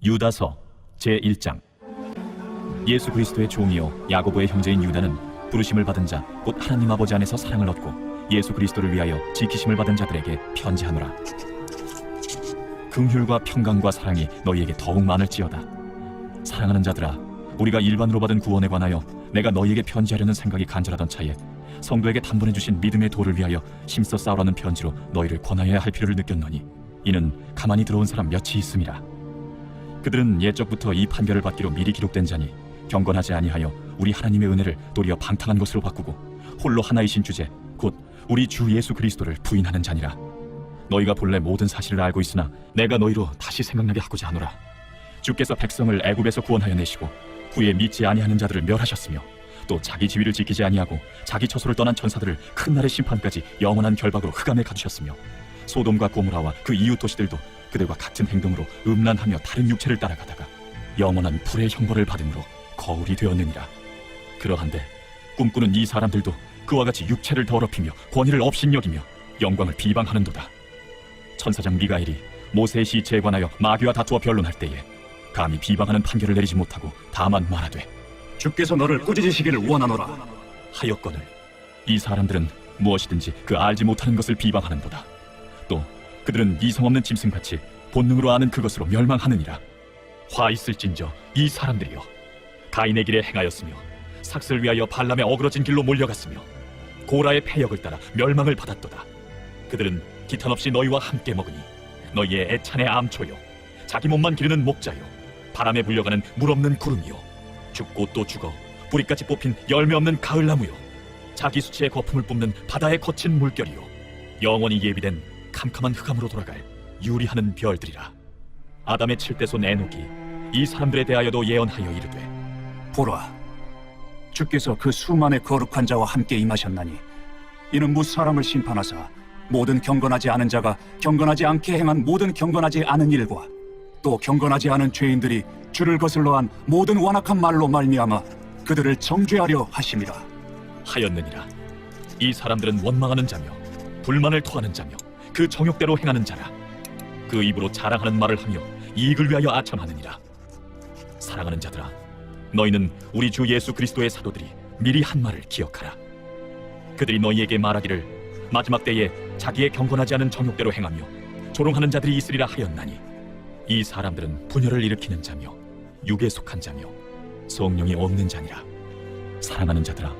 유다서 제1장. 예수 그리스도의 종이요 야고보의 형제인 유다는 부르심을 받은 자 곧 하나님 아버지 안에서 사랑을 얻고 예수 그리스도를 위하여 지키심을 받은 자들에게 편지하노라. 긍휼과 평강과 사랑이 너희에게 더욱 많을지어다. 사랑하는 자들아, 우리가 일반으로 받은 구원에 관하여 내가 너희에게 편지하려는 생각이 간절하던 차에 성도에게 단번에 주신 믿음의 도를 위하여 힘써 싸우라는 편지로 너희를 권하여야 할 필요를 느꼈노니 이는 가만히 들어온 사람 몇이 있음이라. 그들은 옛적부터 이 판결을 받기로 미리 기록된 자니 경건하지 아니하여 우리 하나님의 은혜를 도리어 방탕한 것으로 바꾸고 홀로 하나이신 주제 곧 우리 주 예수 그리스도를 부인하는 자니라. 너희가 본래 모든 사실을 알고 있으나 내가 너희로 다시 생각나게 하고자 하노라. 주께서 백성을 애굽에서 구원하여 내시고 후에 믿지 아니하는 자들을 멸하셨으며 또 자기 지위를 지키지 아니하고 자기 처소를 떠난 천사들을 큰 날의 심판까지 영원한 결박으로 흑암에 가두셨으며 소돔과 고모라와 그 이웃 도시들도 그들과 같은 행동으로 음란하며 다른 육체를 따라가다가 영원한 불의 형벌을 받음으로 거울이 되었느니라. 그러한데 꿈꾸는 이 사람들도 그와 같이 육체를 더럽히며 권위를 업신여기며 영광을 비방하는도다. 천사장 미가엘이 모세의 시체에 관하여 마귀와 다투어 변론할 때에 감히 비방하는 판결을 내리지 못하고 다만 말하되 주께서 너를 꾸짖으시기를 원하노라 하였거늘 이 사람들은 무엇이든지 그 알지 못하는 것을 비방하는도다. 또 그들은 이성 없는 짐승같이 본능으로 아는 그것으로 멸망하느니라. 화 있을진저 이 사람들이여, 가인의 길에 행하였으며 삭슬 위하여 발람의 어그러진 길로 몰려갔으며 고라의 패역을 따라 멸망을 받았도다. 그들은 기탄 없이 너희와 함께 먹으니 너희의 애찬의 암초요 자기 몸만 기르는 목자요 바람에 불려가는 물 없는 구름이요 죽고 또 죽어 뿌리까지 뽑힌 열매 없는 가을나무요 자기 수치의 거품을 뿜는 바다의 거친 물결이요 영원히 예비된 캄캄한 흑암으로 돌아갈 유리하는 별들이라. 아담의 칠대손 에녹이 이 사람들에 대하여도 예언하여 이르되 보라, 주께서 그 수많은 거룩한 자와 함께 임하셨나니 이는 무 사람을 심판하사 모든 경건하지 않은 자가 경건하지 않게 행한 모든 경건하지 않은 일과 또 경건하지 않은 죄인들이 주를 거슬러 한 모든 완악한 말로 말미암아 그들을 정죄하려 하심이라 하였느니라. 이 사람들은 원망하는 자며 불만을 토하는 자며 그 정욕대로 행하는 자라. 그 입으로 자랑하는 말을 하며 이익을 위하여 아첨하느니라. 사랑하는 자들아, 너희는 우리 주 예수 그리스도의 사도들이 미리 한 말을 기억하라. 그들이 너희에게 말하기를 마지막 때에 자기의 경건하지 않은 정욕대로 행하며 조롱하는 자들이 있으리라 하였나니 이 사람들은 분열을 일으키는 자며 육에 속한 자며 성령이 없는 자니라. 사랑하는 자들아,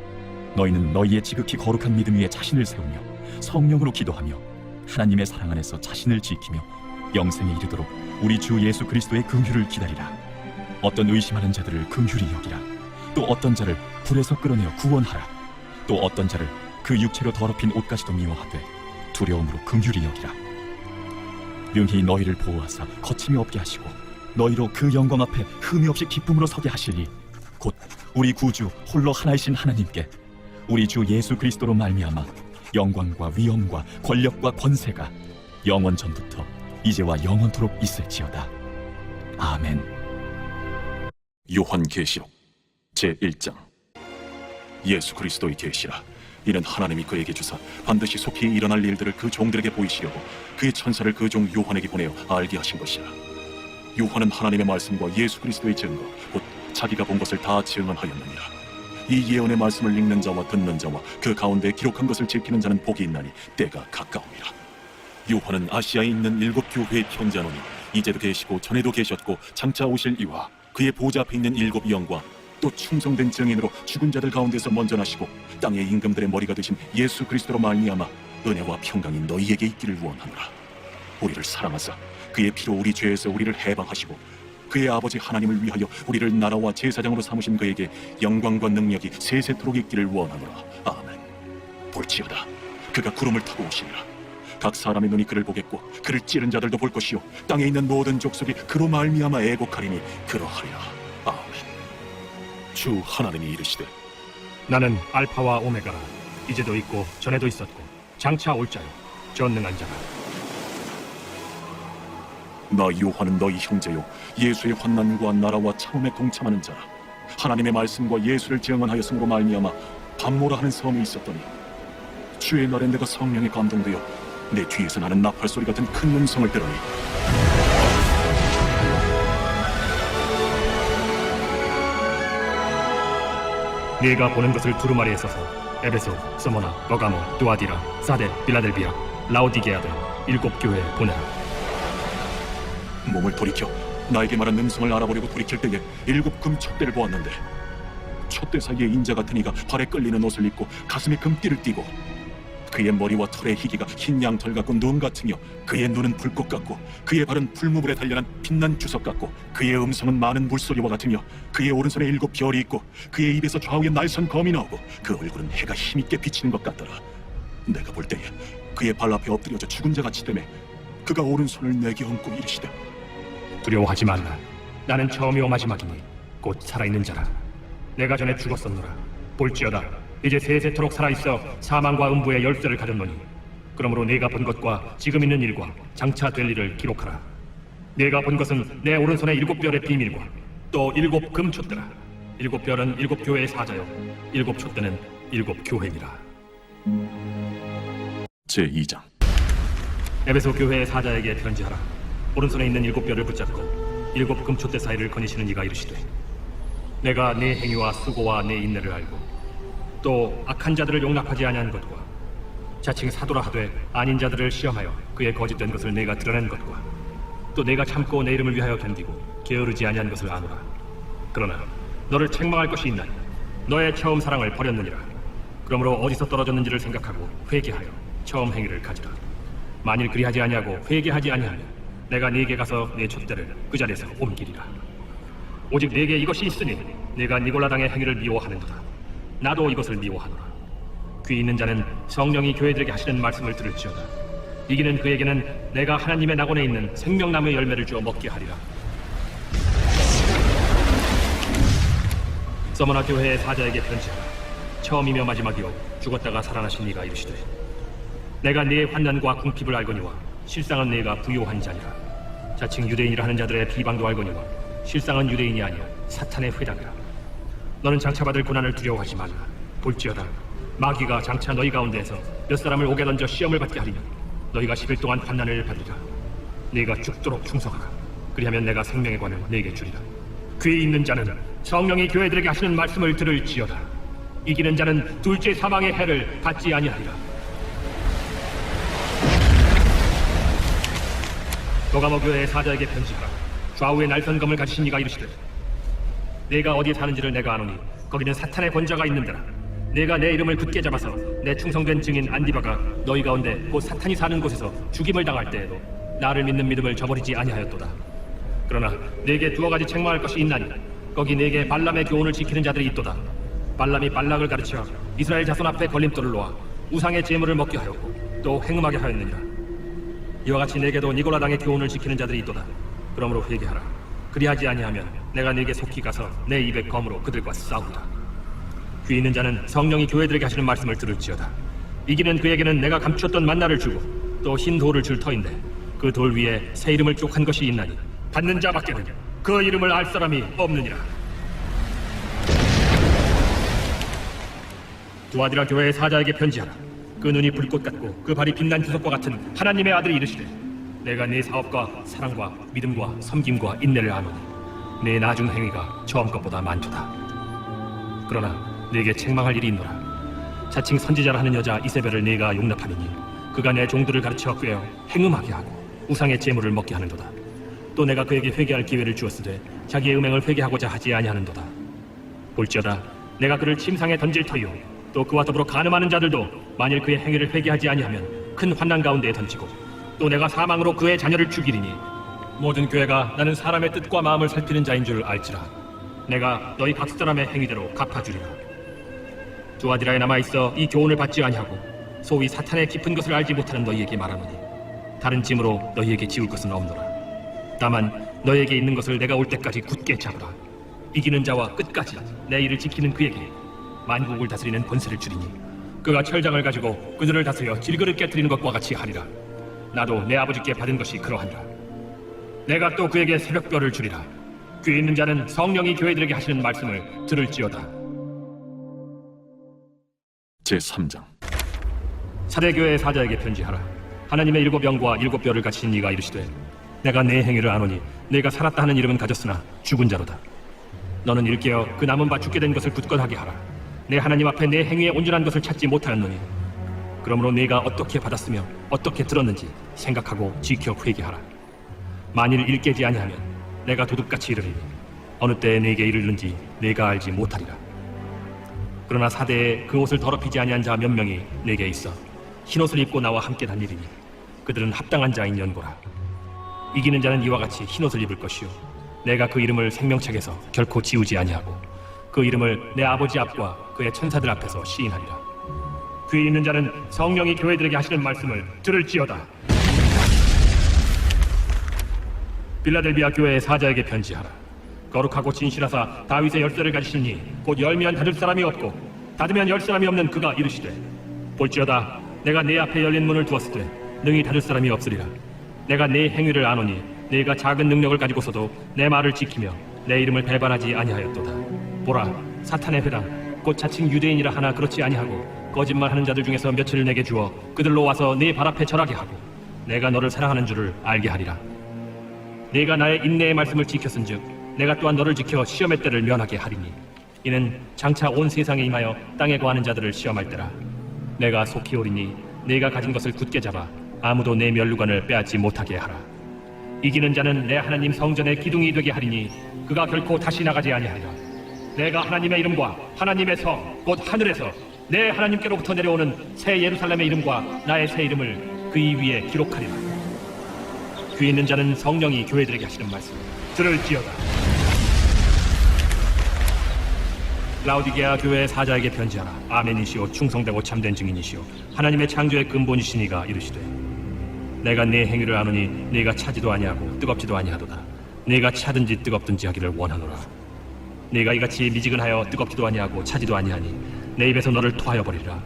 너희는 너희의 지극히 거룩한 믿음 위에 자신을 세우며 성령으로 기도하며 하나님의 사랑 안에서 자신을 지키며 영생에 이르도록 우리 주 예수 그리스도의 긍휼을 기다리라. 어떤 의심하는 자들을 긍휼히 여기라. 또 어떤 자를 불에서 끌어내어 구원하라. 또 어떤 자를 그 육체로 더럽힌 옷까지도 미워하되 두려움으로 긍휼히 여기라. 능히 너희를 보호하사 거침이 없게 하시고 너희로 그 영광 앞에 흠이 없이 기쁨으로 서게 하시리. 곧 우리 구주 홀로 하나이신 하나님께 우리 주 예수 그리스도로 말미암아 영광과 위엄과 권력과 권세가 영원 전부터 이제와 영원토록 있을지어다. 아멘. 요한계시록 제1장. 예수 그리스도의 계시라. 이는 하나님이 그에게 주사 반드시 속히 일어날 일들을 그 종들에게 보이시려고 그의 천사를 그 종 요한에게 보내어 알게 하신 것이라. 요한은 하나님의 말씀과 예수 그리스도의 증거 곧 자기가 본 것을 다 증언하였느니라. 이 예언의 말씀을 읽는 자와 듣는 자와 그 가운데 기록한 것을 지키는 자는 복이 있나니 때가 가까움이라. 요한은 아시아에 있는 7 교회에 편지하노니 이제도 계시고 전에도 계셨고 장차 오실 이와 그의 보좌 앞에 있는 7 영과 또 충성된 증인으로 죽은 자들 가운데서 먼저 나시고 땅의 임금들의 머리가 되신 예수 그리스도로 말미암아 은혜와 평강이 너희에게 있기를 원하노라. 우리를 사랑하사 그의 피로 우리 죄에서 우리를 해방하시고 그의 아버지 하나님을 위하여 우리를 나라와 제사장으로 삼으신 그에게 영광과 능력이 세세토록 있기를 원하노라. 아멘. 볼지어다, 그가 구름을 타고 오시리라. 각 사람의 눈이 그를 보겠고 그를 찌른 자들도 볼 것이요 땅에 있는 모든 족속이 그로 말미암아 애곡하리니 그러하리라. 아멘. 주 하나님이 이르시되 나는 알파와 오메가라. 이제도 있고 전에도 있었고 장차 올 자요 전능한 자라. 나 요한은 너희 형제요 예수의 환난과 나라와 참음에 동참하는 자라. 하나님의 말씀과 예수를 증언하였으므로 말미암아 밤모라 하는 섬에 있었더니 주의 날에 내가 성령에 감동되어 내 뒤에서 나는 나팔 소리 같은 큰 음성을 들으니 네가 보는 것을 두루마리에 써서 에베소, 서머나, 버가모, 두아디라, 사데, 빌라델비아, 라오디게아 등 7교회에 보내라. 몸을 돌이켜 나에게 말한 음성을 알아보려고 돌이킬 때에 7금 촛대를 보았는데 촛대 사이에 인자 같은 이가 발에 끌리는 옷을 입고 가슴에 금띠를 띠고 그의 머리와 털의 희기가 흰 양털 같고 눈 같으며 그의 눈은 불꽃 같고 그의 발은 풀무불에 단련한 빛난 주석 같고 그의 음성은 많은 물소리와 같으며 그의 오른손에 7 별이 있고 그의 입에서 좌우에 날선 검이 나오고 그 얼굴은 해가 힘있게 비치는 것 같더라. 내가 볼 때에 그의 발 앞에 엎드려져 죽은 자 같이 되매 그가 오른손을 내게 얹고 이르시되 두려워하지 말라. 나는 처음이요 마지막이니 곧 살아있는 자라. 내가 전에 죽었었노라. 볼지어다 이제 세세토록 살아있어 사망과 음부의 열쇠를 가졌노니 그러므로 네가 본 것과 지금 있는 일과 장차 될 일을 기록하라. 네가 본 것은 내 오른손의 7별의 비밀과 또 7금 촛대라. 7별은 7교회의 사자요 7 촛대는 7교회니라. 제2장 에베소 교회의 사자에게 편지하라. 오른손에 있는 7별을 붙잡고 7금 촛대 사이를 거니시는 이가 이르시되 내가 네 행위와 수고와 네 인내를 알고 또 악한 자들을 용납하지 아니한 것과 자칭 사도라 하되 아닌 자들을 시험하여 그의 거짓된 것을 내가 드러낸 것과 또 내가 참고 내 이름을 위하여 견디고 게으르지 아니한 것을 아노라. 그러나 너를 책망할 것이 있나니 너의 처음 사랑을 버렸느니라. 그러므로 어디서 떨어졌는지를 생각하고 회개하여 처음 행위를 가지라. 만일 그리하지 아니하고 회개하지 아니하면 내가 네게 가서 네 촛대를 그 자리에서 옮기리라. 오직 네게 이것이 있으니 네가 니골라당의 행위를 미워하는도다. 나도 이것을 미워하노라. 귀 있는 자는 성령이 교회들에게 하시는 말씀을 들을지어다. 이기는 그에게는 내가 하나님의 낙원에 있는 생명나무의 열매를 주어 먹게 하리라. 서머나 교회의 사자에게 편지하라. 처음이며 마지막이요 죽었다가 살아나신 이가 이르시되 내가 네의 환난과 궁핍을 알거니와 실상은 네가 부요한 자니라. 자칭 유대인이라 하는 자들의 비방도 알거니와 실상은 유대인이 아니요 사탄의 회당이라. 너는 장차 받을 고난을 두려워하지 말라. 볼지어다 마귀가 장차 너희 가운데에서 몇 사람을 옥에 던져 시험을 받게 하리니 너희가 10일 동안 환난을 받으리라. 네가 죽도록 충성하라. 그리하면 내가 생명의 관을 네게 주리라. 귀 있는 자는 성령이 교회들에게 하시는 말씀을 들을지어다. 이기는 자는 둘째 사망의 해를 받지 아니하리라. 버가모 교회의 사자에게 편지하라. 좌우에 날선 검을 가지신 이가 이르시되 내가 어디에 사는지를 내가 아노니 거기는 사탄의 권자가 있는 데라. 내가 내 이름을 굳게 잡아서 내 충성된 증인 안디바가 너희 가운데 곧 사탄이 사는 곳에서 죽임을 당할 때에도 나를 믿는 믿음을 저버리지 아니하였도다. 그러나 네게 2가지 책망할 것이 있나니 거기 네게 발람의 교훈을 지키는 자들이 있도다. 발람이 발락을 가르쳐 이스라엘 자손 앞에 걸림돌을 놓아 우상의 제물을 먹게 하였고 또 행음하게 하였느니라. 이와 같이 네게도 니골라당의 교훈을 지키는 자들이 있도다. 그러므로 회개하라. 그리하지 아니하면 내가 네게 속히 가서 내 입의 검으로 그들과 싸우리라. 귀 있는 자는 성령이 교회들에게 하시는 말씀을 들을지어다. 이기는 그에게는 내가 감추었던 만나를 주고 또 흰 돌을 줄 터인데 그 돌 위에 새 이름을 쪽한 것이 있나니 받는 자밖에는 그 이름을 알 사람이 없느니라. 두아디라 교회의 사자에게 편지하라. 그 눈이 불꽃 같고 그 발이 빛난 주석과 같은 하나님의 아들이 이르시되 내가 네 사업과 사랑과 믿음과 섬김과 인내를 아노니 네 나중 행위가 처음 것보다 많도다. 그러나 네게 책망할 일이 있노라. 자칭 선지자라 하는 여자 이세벨을 네가 용납하느니 그가 내 종들을 가르쳐 꿰어 행음하게 하고 우상의 제물을 먹게 하는도다. 또 내가 그에게 회개할 기회를 주었으되 자기의 음행을 회개하고자 하지 아니하는도다. 볼지어다 내가 그를 침상에 던질 터이요 또 그와 더불어 간음하는 자들도 만일 그의 행위를 회개하지 아니하면 큰 환난 가운데에 던지고 또 내가 사망으로 그의 자녀를 죽이리니 모든 교회가 나는 사람의 뜻과 마음을 살피는 자인 줄 알지라. 내가 너희 각 사람의 행위대로 갚아주리라. 두아디라에 남아있어 이 교훈을 받지 아니하고 소위 사탄의 깊은 것을 알지 못하는 너희에게 말하노니 다른 짐으로 너희에게 지울 것은 없노라. 다만 너희에게 있는 것을 내가 올 때까지 굳게 잡으라. 이기는 자와 끝까지 내 일을 지키는 그에게 만국을 다스리는 권세를 주리니 그가 철장을 가지고 그들을 다스려 질그릇 깨뜨리는 것과 같이 하리라. 나도 내 아버지께 받은 것이 그러하니라. 내가 또 그에게 새벽별을 주리라. 귀 있는 자는 성령이 교회들에게 하시는 말씀을 들을지어다. 제3장 사대교회의 사자에게 편지하라. 하나님의 7 영과 7 별을 가진 이가 이르시되 내가 내 행위를 아노니 내가 살았다 하는 이름은 가졌으나 죽은 자로다. 너는 일깨어 그 남은 바 죽게 된 것을 굳건하게 하라. 내 하나님 앞에 내 행위에 온전한 것을 찾지 못하였노니 그러므로 네가 어떻게 받았으며 어떻게 들었는지 생각하고 지켜 회개하라. 만일 읽게 지 아니하면 내가 도둑같이 이르리니 어느 때에 네게 이르는지 내가 알지 못하리라. 그러나 사대에 그 옷을 더럽히지 아니한 자 몇 명이 내게 있어 흰옷을 입고 나와 함께 다니리니 그들은 합당한 자인 연고라. 이기는 자는 이와 같이 흰옷을 입을 것이요 내가 그 이름을 생명책에서 결코 지우지 아니하고 그 이름을 내 아버지 앞과 그의 천사들 앞에서 시인하리라. 귀 있는 자는 성령이 교회들에게 하시는 말씀을 들을지어다. 빌라델비아 교회의 사자에게 편지하라. 거룩하고 진실하사 다윗의 열쇠를 가지시니 곧 열면 닫을 사람이 없고 닫으면 열 사람이 없는 그가 이르시되 볼지어다 내가 네 앞에 열린 문을 두었을 때 능히 닫을 사람이 없으리라. 내가 네 행위를 아노니 네가 작은 능력을 가지고서도 내 말을 지키며 내 이름을 배반하지 아니하였도다. 보라 사탄의 회당 곧 자칭 유대인이라 하나 그렇지 아니하고 거짓말하는 자들 중에서 며칠을 내게 주어 그들로 와서 네 발 앞에 절하게 하고 내가 너를 사랑하는 줄을 알게 하리라. 네가 나의 인내의 말씀을 지켰은즉 내가 또한 너를 지켜 시험의 때를 면하게 하리니 이는 장차 온 세상에 임하여 땅에 거하는 자들을 시험할 때라. 내가 속히 오리니 네가 가진 것을 굳게 잡아 아무도 내 면류관을 빼앗지 못하게 하라. 이기는 자는 내 하나님 성전의 기둥이 되게 하리니 그가 결코 다시 나가지 아니하리라. 내가 하나님의 이름과 하나님의 성 곧 하늘에서 내 하나님께로부터 내려오는 새 예루살렘의 이름과 나의 새 이름을 그 이 위에 기록하리라. 귀 있는 자는 성령이 교회들에게 하시는 말씀 들을지어다. 라오디게아 교회의 사자에게 편지하라. 아멘이시오 충성되고 참된 증인이시오 하나님의 창조의 근본이시니가 이르시되 내가 네 행위를 아노니 네가 차지도 아니하고 뜨겁지도 아니하도다. 네가 차든지 뜨겁든지 하기를 원하노라. 네가 이같이 미지근하여 뜨겁지도 아니하고 차지도 아니하니 내 입에서 너를 토하여 버리리라.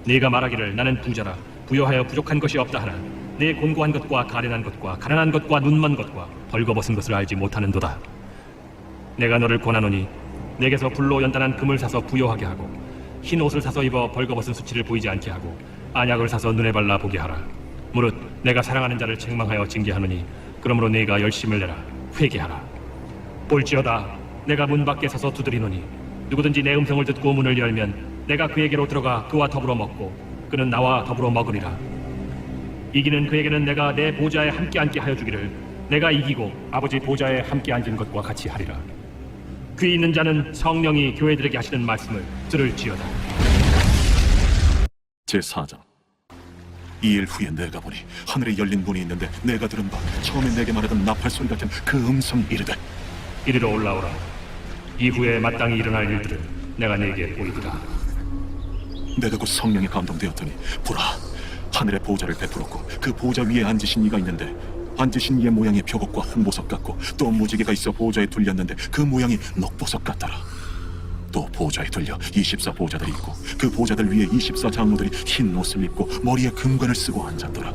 네가 말하기를 나는 부자라 부요하여 부족한 것이 없다 하나 내 곤고한 것과 가련한 것과 가난한 것과 눈먼 것과 벌거벗은 것을 알지 못하는도다. 내가 너를 권하노니 내게서 불로 연단한 금을 사서 부요하게 하고 흰 옷을 사서 입어 벌거벗은 수치를 보이지 않게 하고 안약을 사서 눈에 발라 보게 하라. 무릇 내가 사랑하는 자를 책망하여 징계하노니 그러므로 네가 열심을 내라 회개하라. 볼지어다 내가 문 밖에 서서 두드리노니 누구든지 내 음성을 듣고 문을 열면 내가 그에게로 들어가 그와 더불어 먹고 그는 나와 더불어 먹으리라. 이기는 그에게는 내가 내 보좌에 함께 앉게 하여 주기를 내가 이기고 아버지 보좌에 함께 앉은 것과 같이 하리라. 귀 있는 자는 성령이 교회들에게 하시는 말씀을 들을지어다. 제4장. 이 일 후에 내가 보니 하늘에 열린 문이 있는데 내가 들은 바 처음에 내게 말하던 나팔 소리 같은 그 음성이 이르되 이리로 올라오라. 이후에 마땅히 일어날 일들을 내가 네게 보이리라. 내가 곧 성령에 감동되었더니 보라 하늘의 보좌를 베풀었고 그 보좌 위에 앉으신 이가 있는데 앉으신 이의 모양이 벽옥과 홍보석 같고 또 무지개가 있어 보좌에 둘렸는데 그 모양이 녹보석 같더라. 또 보좌에 둘려 24 보좌들이 있고 그 보좌들 위에 24 장로들이 흰 옷을 입고 머리에 금관을 쓰고 앉았더라.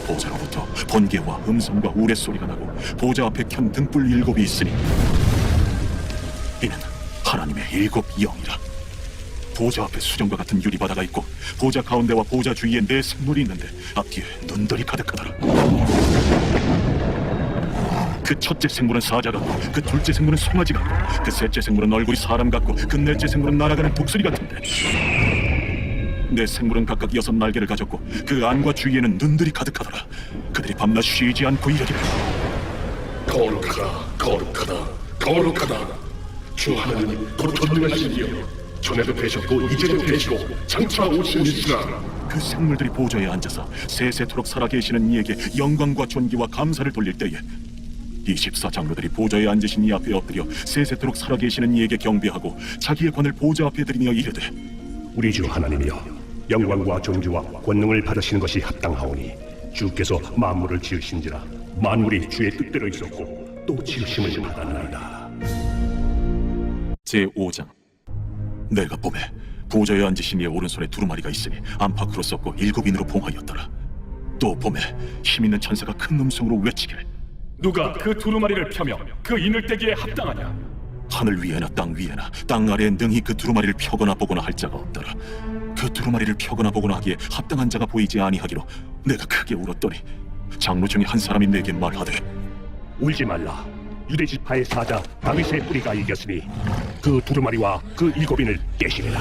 보좌로부터 번개와 음성과 우레소리가 나고 보좌 앞에 켠 등불 7이 있으니 이는 하나님의 7 영이라. 보좌 앞에 수정과 같은 유리바다가 있고 보좌 가운데와 보좌 주위에 4 생물이 있는데 앞뒤에 눈들이 가득하더라. 그 첫째 생물은 사자 같고 그 둘째 생물은 송아지 같고 그 셋째 생물은 얼굴이 사람 같고 그 넷째 생물은 날아가는 독수리 같은데 4 생물은 각각 6 날개를 가졌고 그 안과 주위에는 눈들이 가득하더라. 그들이 밤낮 쉬지 않고 이르기를 거룩하다, 거룩하다, 거룩하다. 주 하나님 곧 전능하신 이여, 전에도 되셨고 이제도 되시고 장차 오신 이시라. 그 생물들이 보좌에 앉아서 세세토록 살아계시는 이에게 영광과 존귀와 감사를 돌릴 때에 24 장로들이 보좌에 앉으신 이 앞에 엎드려 세세토록 살아계시는 이에게 경배하고 자기의 관을 보좌 앞에 들이며 이르되 우리 주 하나님이여, 영광과 존귀와 권능을 받으시는 것이 합당하오니 주께서 만물을 지으신지라 만물이 주의 뜻대로 있었고 또 지으심을 받았나이다. 제5장. 내가 봄에 보좌에 앉으신 이의 오른손에 두루마리가 있으니 안팎으로 썼고 7인으로 봉하였더라. 또 봄에 힘있는 천사가 큰 음성으로 외치기를 누가 그 두루마리를 펴며 그 인을 떼기에 합당하냐? 하늘 위에나 땅 아래에 능히 그 두루마리를 펴거나 보거나 할 자가 없더라. 그 두루마리를 펴거나 보거나 하기에 합당한 자가 보이지 아니하기로 내가 크게 울었더니 장로 중에 한 사람이 내게 말하되 울지 말라. 유대 지파의 사자 다윗의 뿌리가 이겼으니 그 두루마리와 그 일곱인을 깨시리라.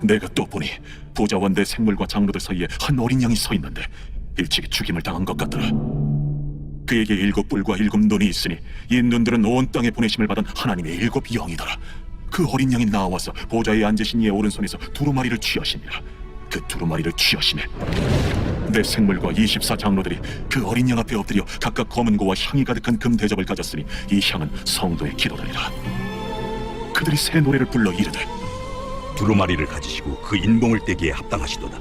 내가 또 보니 보좌와 내 생물과 장로들 사이에 한 어린 양이 서 있는데 일찍이 죽임을 당한 것 같더라. 그에게 일곱 뿔과 일곱 눈이 있으니 이 눈들은 온 땅에 보내심을 받은 하나님의 일곱 영이더라. 그 어린 양이 나와서 보좌에 앉으신 이의 오른손에서 두루마리를 취하시니라. 그 두루마리를 취하시네. 내 생물과 24장로들이 그 어린 양 앞에 엎드려 각각 검은 고와 향이 가득한 금 대접을 가졌으니 이 향은 성도의 기도들이라. 그들이 새 노래를 불러 이르되 두루마리를 가지시고 그 인봉을 떼기에 합당하시도다.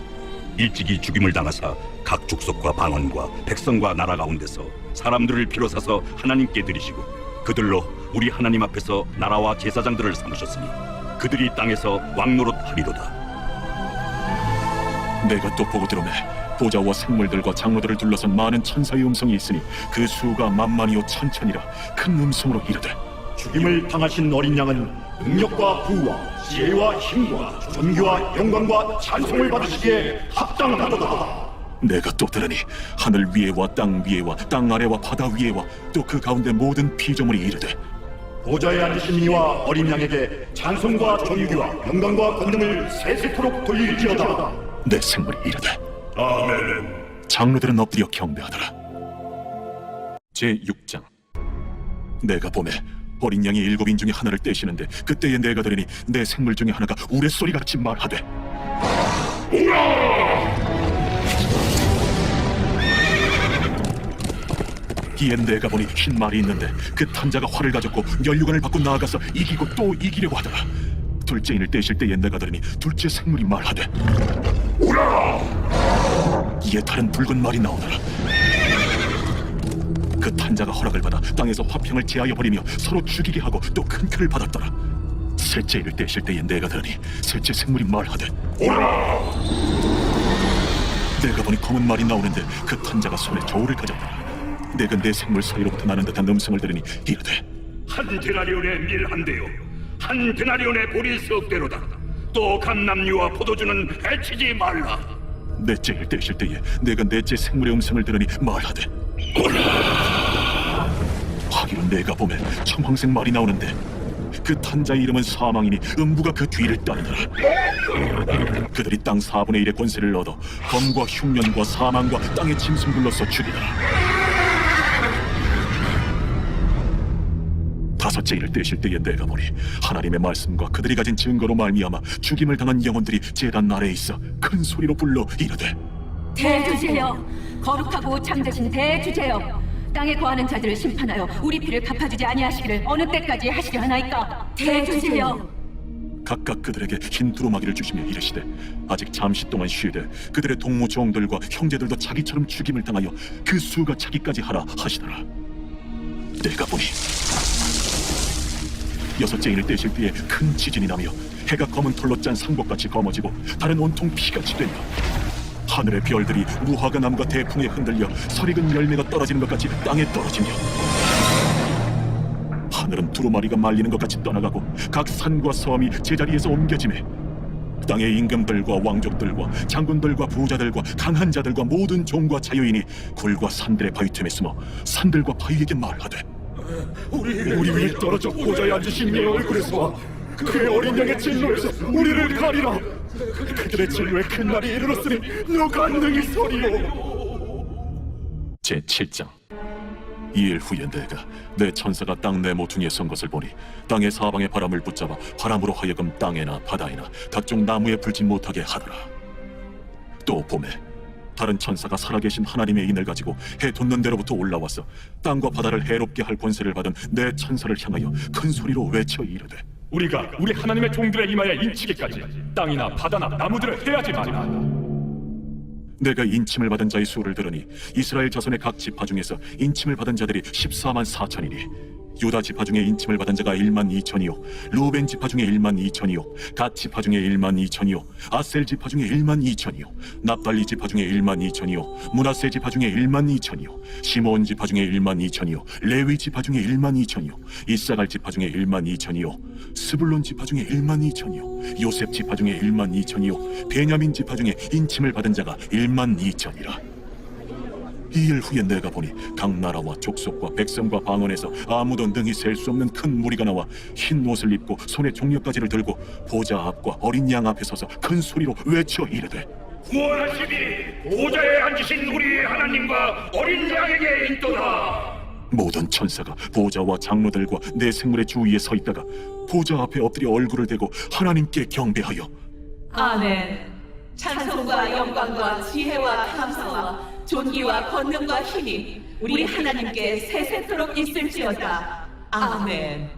일찍이 죽임을 당하사 각 족속과 방언과 백성과 나라 가운데서 사람들을 비로사서 하나님께 드리시고 그들로 우리 하나님 앞에서 나라와 제사장들을 삼으셨으니 그들이 땅에서 왕노릇 하리로다. 내가 또 보고 들으매 보좌와 생물들과 장로들을 둘러선 많은 천사의 음성이 있으니 그 수가 만만이요 천천이라 큰 음성으로 이르되 죽임을 당하신 어린 양은 능력과 부와 지혜와 힘과 존귀와 영광과 찬송을 받으시기에 합당하도다. 내가 또 들으니 하늘 위에와 땅 위에와 땅 아래와 바다 위에와 또 그 가운데 모든 피조물이 이르되 보좌에 앉으신 이와 어린 양에게 찬송과 존귀와 영광과 권능을 세세토록 돌릴지어다. 내 생물이 이르되 아멘. 장로들은 엎드려 경배하더라. 제6장. 내가 보매 어린 양이 일곱인 중에 하나를 떼시는데 그때에 내가 들으니 내 생물 중에 하나가 우레소리같이 말하되 이에 내가 보니 흰 말이 있는데 그 탄자가 활을 가졌고 면류관을 받고 나아가서 이기고 또 이기려고 하더라. 둘째 인을 떼실 때에 내가 들으니 둘째 생물이 말하되 이에 다른 붉은 말이 나오더라. 그 탄자가 허락을 받아 땅에서 화평을 제하여 버리며 서로 죽이게 하고 또 큰 표를 받았더라. 셋째 인을 떼실 때에 내가 들으니 셋째 생물이 말하되 내가 보니 검은 말이 나오는데 그 탄자가 손에 저울을 가졌더라. 내가 내 생물 사이로부터 나는 듯한 음성을 들으니 이르되 한 데나리온의 밀 한 대요, 한 데나리온의 보리 석 대로다. 또 감남류와 포도주는 해치지 말라. 넷째 인을 떼실 때에 내가 넷째 생물의 음성을 들으니 말하되 하기로 내가 보면 청황색 말이 나오는데 그 탄자의 이름은 사망이니 음부가 그 뒤를 따르더라. 그들이 땅 4분의 1의 권세를 얻어 검과 흉년과 사망과 땅의 짐승들로서 죽이더라. 다섯째 인을 떼실 때에 내가 보니 하나님의 말씀과 그들이 가진 증거로 말미암아 죽임을 당한 영혼들이 제단 아래에 있어 큰 소리로 불러 이르되 대주제여, 거룩하고 참되신 대주제여, 땅에 거하는 자들을 심판하여 우리 피를 갚아주지 아니하시기를 어느 때까지 하시려 하나이까. 대주제여. 각각 그들에게 흰 두루마기를 주시며 이르시되 아직 잠시 동안 쉬되 그들의 동무 종들과 형제들도 자기처럼 죽임을 당하여 그 수가 차기까지 하라 하시더라. 내가 보니 여섯째 인을 떼실 때에 큰 지진이 나며 해가 검은 털로 짠 상복같이 검어지고 달은 온통 피같이 된다. 하늘의 별들이 무화과 나무가 대풍에 흔들려 설익은 열매가 떨어지는 것 같이 땅에 떨어지며 하늘은 두루마리가 말리는 것 같이 떠나가고 각 산과 섬이 제자리에서 옮겨지매 땅의 임금들과 왕족들과 장군들과 부자들과 강한 자들과 모든 종과 자유인이 굴과 산들의 바위 틈에 숨어 산들과 바위에게 말하되 우리 위에 떨어져 보좌에 앉으신 이의 얼굴에서와 그의 어린 양의 진노에서 우리를 가리라. 그들의 진노에 큰 날이 이르렀으니 누가 능히 서리요. 제7장. 이일 후에 내가 내 천사가 땅 내 모퉁이에 선 것을 보니 땅의 사방의 바람을 붙잡아 바람으로 하여금 땅에나 바다에나 각종 나무에 불지 못하게 하더라. 또 봄에 다른 천사가 살아계신 하나님의 인을 가지고 해 돋는 데로부터 올라와서 땅과 바다를 해롭게 할 권세를 받은 내 천사를 향하여 큰 소리로 외쳐 이르되 우리가 우리 하나님의 종들의 이마에 인치기까지 땅이나 바다나 나무들을 해하지 말라. 내가 인침을 받은 자의 수를 들으니 이스라엘 자손의 각 지파 중에서 인침을 받은 자들이 14만 4천이니 유다 지파 중에 인침을 받은 자가 1만 2천이요 루벤 지파 중에 1만 2천이요 갓 지파 중에 1만 2천이요 아셀 지파 중에 1만 2천이요 납달리 지파 중에 1만 2천이요 므낫세 지파 중에 1만 2천이요 시므온 지파 중에 1만 2천이요 레위 지파 중에 1만 2천이요 이사갈 지파 중에 1만 2천이요 스불론 지파 중에 1만 2천이요 요셉 지파 중에 1만 2천이요 베냐민 지파 중에 인침을 받은 자가 1만 2천이라. 이 일 후에 내가 보니 각 나라와 족속과 백성과 방언에서 아무도 능히 셀 수 없는 큰 무리가 나와 흰 옷을 입고 손에 종려가지를 들고 보좌 앞과 어린 양 앞에 서서 큰 소리로 외쳐 이르되 구원하시니 보좌에 앉으신 우리 하나님과 어린 양에게 있도다. 모든 천사가 보좌와 장로들과 내 생물의 주위에 서 있다가 보좌 앞에 엎드려 얼굴을 대고 하나님께 경배하여 아멘. 찬송과 영광과 지혜와 감사와 존귀와 권능과 힘이 우리 하나님께 세세토록 있을지어다. 아멘.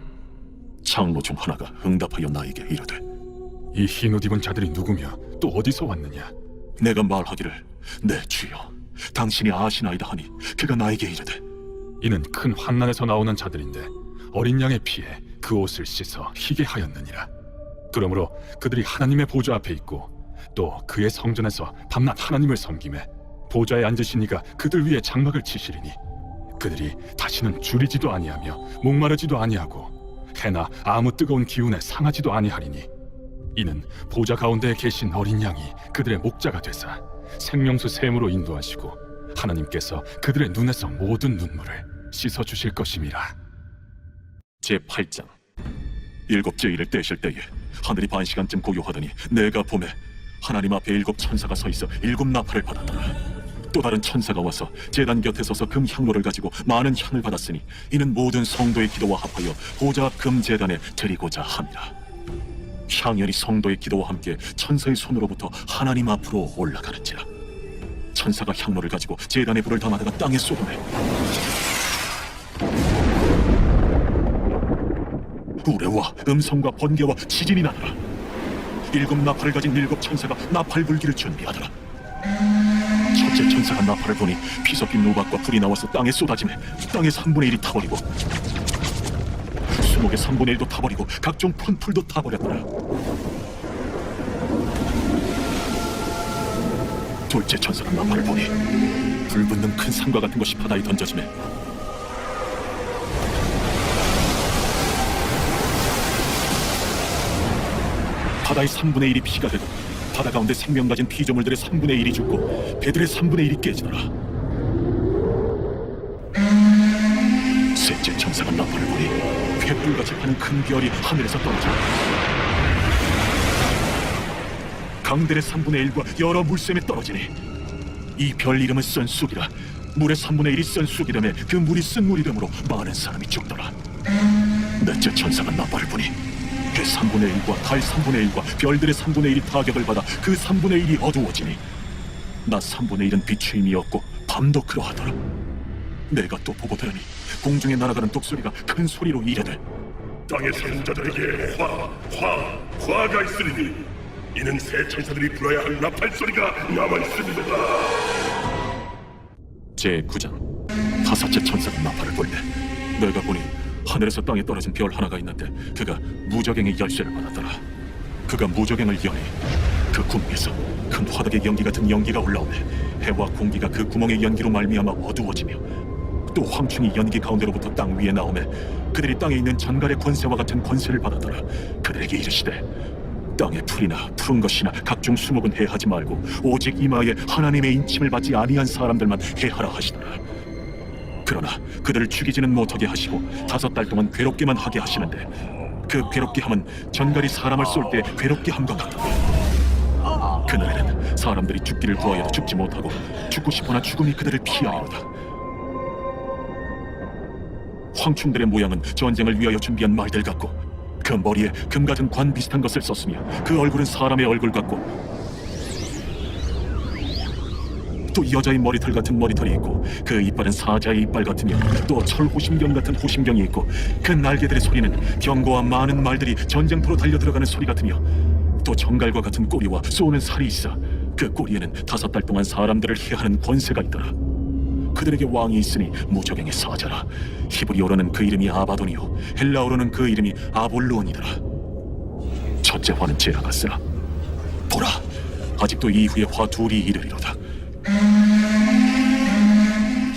장로 중 하나가 응답하여 나에게 이르되 이 흰 옷 입은 자들이 누구며 또 어디서 왔느냐? 내가 말하기를 내 주여 당신이 아시나이다 하니 그가 나에게 이르되 이는 큰 환난에서 나오는 자들인데 어린 양의 피에 그 옷을 씻어 희게 하였느니라. 그러므로 그들이 하나님의 보좌 앞에 있고 또 그의 성전에서 밤낮 하나님을 섬기매 보좌에 앉으신 이가 그들 위에 장막을 치시리니 그들이 다시는 줄이지도 아니하며 목마르지도 아니하고 해나 아무 뜨거운 기운에 상하지도 아니하리니 이는 보좌 가운데에 계신 어린 양이 그들의 목자가 되사 생명수 샘으로 인도하시고 하나님께서 그들의 눈에서 모든 눈물을 씻어 주실 것임이라. 제8장 일곱째 일을 떼실 때에 하늘이 반시간쯤 고요하더니 내가 보매 하나님 앞에 7 천사가 서 있어 7 나팔을 받았더라. 또 다른 천사가 와서 제단 곁에 서서 금 향로를 가지고 많은 향을 받았으니 이는 모든 성도의 기도와 합하여 보좌 앞 금 제단에 드리고자 함이라. 향연이 성도의 기도와 함께 천사의 손으로부터 하나님 앞으로 올라가는지라. 천사가 향로를 가지고 제단에 불을 담아다가 땅에 쏟으매 우레와 음성과 번개와 지진이 나더라. 7 나팔을 가진 7 천사가 나팔 불기를 준비하더라. 첫째 천사가 나팔을 보니 피 섞인 우박과 불이 나와서 땅에 쏟아지매 땅의 3분의 1이 타버리고 수목의 3분의 1도 타버리고 각종 푼 풀도 타버렸더라. 둘째 천사가 나팔을 보니 불붙는 큰 산과 같은 것이 바다에 던져지매 바다의 3분의 1이 피가 되고 바다 가운데 생명 가진 피조물들의 3분의 1이 죽고 배들의 3분의 1이 깨지더라. 셋째 천사가 나팔을 보니 횃불같이 파는 큰 별이 하늘에서 떨어져 강들의 3분의 1과 여러 물샘에 떨어지니 이 별 이름은 쓴 쑥이라. 물의 3분의 1이 쓴 쑥이라며 그 물이 쓴 물이름으로 많은 사람이 죽더라. 넷째 천사가 나팔을 보니 그 3분의 1과 달 3분의 1과 별들의 3분의 1이 타격을 받아 그 3분의 1이 어두워지니 낮 3분의 1은 비추임이 없고 밤도 그러하더라. 내가 또 보고 들으니 공중에 날아가는 독소리가 큰 소리로 이르되 땅의 사는 자들에게 화가 있으리니 이는 새 천사들이 불어야 할 나팔 소리가 남아있습니다. 제9장 다섯째 천사가 나팔을 불매 내가 보니 하늘에서 땅에 떨어진 별 하나가 있는데 그가 무저갱의 열쇠를 받았더라. 그가 무저갱을 여니 그 구멍에서 큰 화덕의 연기 같은 연기가 올라오매 해와 공기가 그 구멍의 연기로 말미암아 어두워지며 또 황충이 연기 가운데로부터 땅 위에 나오매 그들이 땅에 있는 전갈의 권세와 같은 권세를 받았더라. 그들에게 이르시되 땅의 풀이나 푸른 것이나 각종 수목은 해하지 말고 오직 이마에 하나님의 인침을 받지 아니한 사람들만 해하라 하시더라. 그러나 그들을 죽이지는 못하게 하시고 5달 동안 괴롭게만 하게 하시는데 그 괴롭게 함은 전갈이 사람을 쏠 때 괴롭게 함과 같더라. 그날에는 사람들이 죽기를 구하여도 죽지 못하고 죽고 싶으나 죽음이 그들을 피하리로다. 황충들의 모양은 전쟁을 위하여 준비한 말들 같고 그 머리에 금 같은 관 비슷한 것을 썼으며 그 얼굴은 사람의 얼굴 같고 또 여자의 머리털 같은 머리털이 있고 그 이빨은 사자의 이빨 같으며 또 철 호심경 같은 호심경이 있고 그 날개들의 소리는 병거와 많은 말들이 전쟁터로 달려들어가는 소리 같으며 또 정갈과 같은 꼬리와 쏘는 살이 있어 그 꼬리에는 5달 동안 사람들을 해하는 권세가 있더라. 그들에게 왕이 있으니 무저갱의 사자라. 히브리어로는 그 이름이 아바돈이요 헬라어로는 그 이름이 아볼루온이더라. 첫째 화는 지나갔으나 보라 아직도 이후에 화 둘이 이르리로다.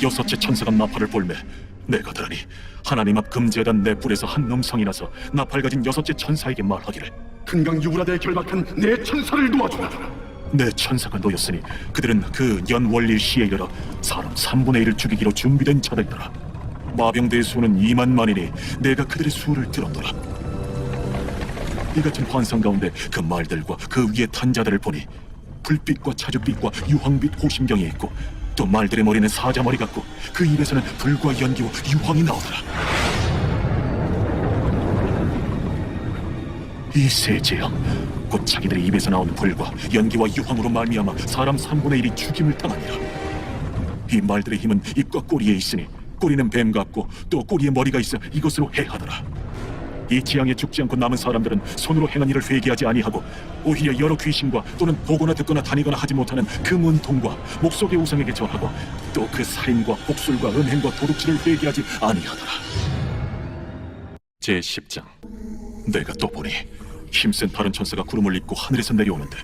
여섯째 천사가 나팔을 불매 내가 들으니 하나님 앞 금제단 내 뿔에서 한 음성이 나서 나팔 가진 여섯째 천사에게 말하기를 금강 유브라데에 결박한 내 천사를 놓아주라. 내 천사가 놓였으니 그들은 그 연원리 시에 이르러 사람 3분의 1을 죽이기로 준비된 자들이더라. 마병대의 수는 2만만이니 내가 그들의 수를 들었더라. 이 같은 환상 가운데 그 말들과 그 위에 탄 자들을 보니 불빛과 차주빛과 유황빛 호심경이 있고 또 말들의 머리는 사자머리 같고 그 입에서는 불과 연기와 유황이 나오더라. 이 세 제형 곧 자기들의 입에서 나오는 불과 연기와 유황으로 말미암아 사람 3분의 1이 죽임을 당하니라. 이 말들의 힘은 입과 꼬리에 있으니 꼬리는 뱀 같고 또 꼬리에 머리가 있어 이것으로 해하더라. 이 재앙에 죽지 않고 남은 사람들은 손으로 행한 일을 회개하지 아니하고 오히려 여러 귀신과 또는 보거나 듣거나 다니거나 하지 못하는 그 문통과 목속의 우상에게 절하고 또 그 살인과 복술과 음행과 도둑질을 회개하지 아니하더라. 제10장. 내가 또 보니 힘센 다른 천사가 구름을 입고 하늘에서 내려오는데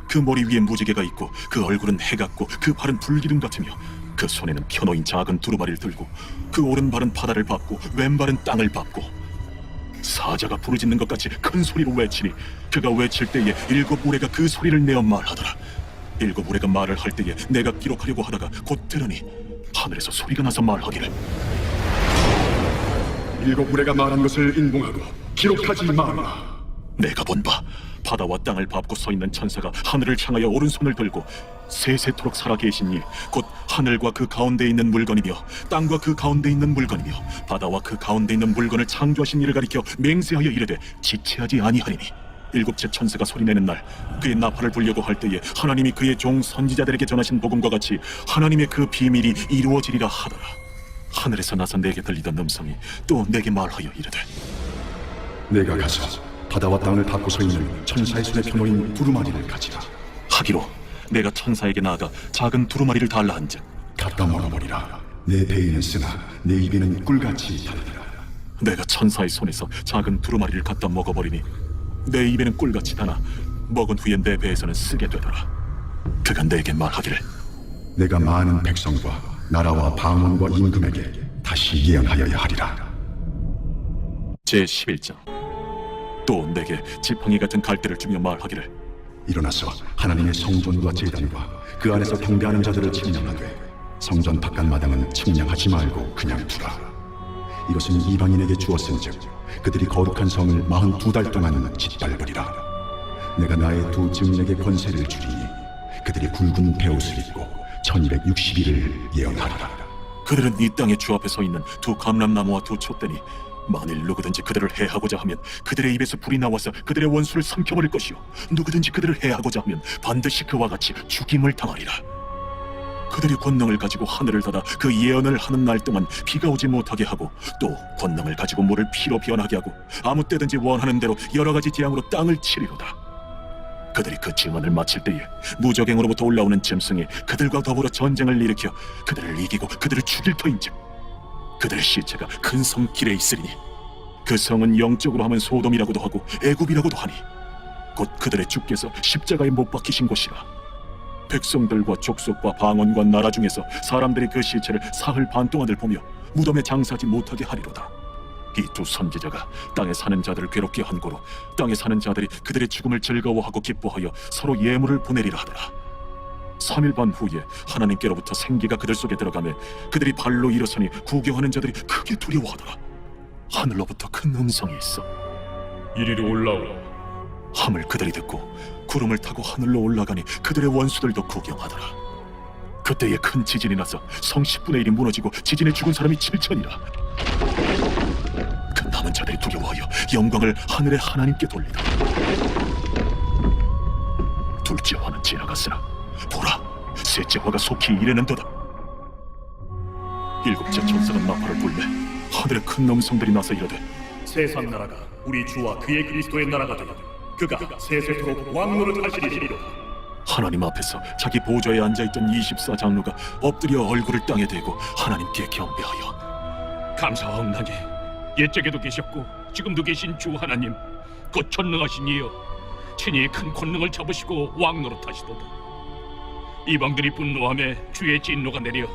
그 머리 위에 무지개가 있고 그 얼굴은 해 같고 그 발은 불기둥 같으며 그 손에는 펴놓인 작은 두루마리를 들고 그 오른발은 바다를 밟고 왼발은 땅을 밟고 사자가 부르짖는 것 같이 큰 소리로 외치니 그가 외칠 때에 7 우레가 그 소리를 내어 말하더라. 7 우레가 말을 할 때에 내가 기록하려고 하다가 곧 들으니 하늘에서 소리가 나서 말하기를 7 우레가 말한 것을 인봉하고 기록하지 마라. 내가 본 바 바다와 땅을 밟고 서 있는 천사가 하늘을 향하여 오른손을 들고 세세토록 살아계신 일 곧 하늘과 그 가운데 있는 물건이며 땅과 그 가운데 있는 물건이며 바다와 그 가운데 있는 물건을 창조하신 이를 가리켜 맹세하여 이르되 지체하지 아니하리니 7째 천사가 소리내는 날 그의 나팔을 불려고 할 때에 하나님이 그의 종 선지자들에게 전하신 복음과 같이 하나님의 그 비밀이 이루어지리라 하더라. 하늘에서 나서 내게 들리던 음성이 또 내게 말하여 이르되 내가 가서 바다와 땅을 닫고 서 있는 천사의 손에 펴놓인 두루마리를 가지라. 하기로 내가 천사에게 나아가 작은 두루마리를 달라 한즉 갖다 먹어버리라. 내 배에는 쓰나 내 입에는 꿀같이 달리라. 내가 천사의 손에서 작은 두루마리를 갖다 먹어버리니 내 입에는 꿀같이 다나 먹은 후에 내 배에서는 쓰게 되더라. 그가 내게 말하기를 내가 많은 백성과 나라와 방언과 임금에게 다시 예언하여야 하리라. 제11장. 또 내게 지팡이 같은 갈대를 주며 말하기를 일어나서 하나님의 성전과 제단과 그 안에서 경배하는 자들을 측량하되 성전 바깥 마당은 측량하지 말고 그냥 두라. 이것은 이방인에게 주었은즉 그들이 거룩한 성을 42달 동안 짓밟으리라. 내가 나의 두 증인에게 권세를 주리니 그들이 굵은 베옷을 입고 1260일을 예언하리라. 그들은 이 땅에 주 앞에 서 있는 두 감람나무와 두 촛대니 만일 누구든지 그들을 해하고자 하면 그들의 입에서 불이 나와서 그들의 원수를 삼켜버릴 것이요 누구든지 그들을 해하고자 하면 반드시 그와 같이 죽임을 당하리라. 그들이 권능을 가지고 하늘을 닫아 그 예언을 하는 날 동안 비가 오지 못하게 하고 또 권능을 가지고 물을 피로 변하게 하고 아무 때든지 원하는 대로 여러 가지 재앙으로 땅을 치리로다. 그들이 그 증언을 마칠 때에 무적행으로부터 올라오는 짐승이 그들과 더불어 전쟁을 일으켜 그들을 이기고 그들을 죽일 터인즉 그들의 시체가 큰 성 길에 있으리니 그 성은 영적으로 하면 소돔이라고도 하고 애굽이라고도 하니 곧 그들의 주께서 십자가에 못 박히신 곳이라. 백성들과 족속과 방언과 나라 중에서 사람들이 그 시체를 사흘 반 동안을 보며 무덤에 장사하지 못하게 하리로다. 이 두 선지자가 땅에 사는 자들을 괴롭게 한 고로 땅에 사는 자들이 그들의 죽음을 즐거워하고 기뻐하여 서로 예물을 보내리라 하더라. 3일 반 후에 하나님께로부터 생기가 그들 속에 들어가매 그들이 발로 일어서니 구경하는 자들이 크게 두려워하더라. 하늘로부터 큰 음성이 있어 이리로 올라오라. 함을 그들이 듣고 구름을 타고 하늘로 올라가니 그들의 원수들도 구경하더라. 그때에 큰 지진이 나서 성 10분의 1이 무너지고 지진에 죽은 사람이 7천이라. 그 남은 자들이 두려워하여 영광을 하늘의 하나님께 돌리더라. 둘째 화는 지나갔으나 보라, 셋째 화가 속히 이르는도다. 7째 천사가 나팔을 불매 하늘에 큰 음성들이 나서 이르되 세상 나라가 우리 주와 그의 그리스도의 나라가 되어 그가 세세토록 왕노를 하시리로다. 하나님 앞에서 자기 보좌에 앉아있던 24장로가 엎드려 얼굴을 땅에 대고 하나님께 경배하여 감사하옵나니 옛적에도 계셨고 지금도 계신 주 하나님 곧 전능하신 이여 친히 큰 권능을 잡으시고 왕노릇하시도다. 이방들이 분노하며 주의 진노가 내려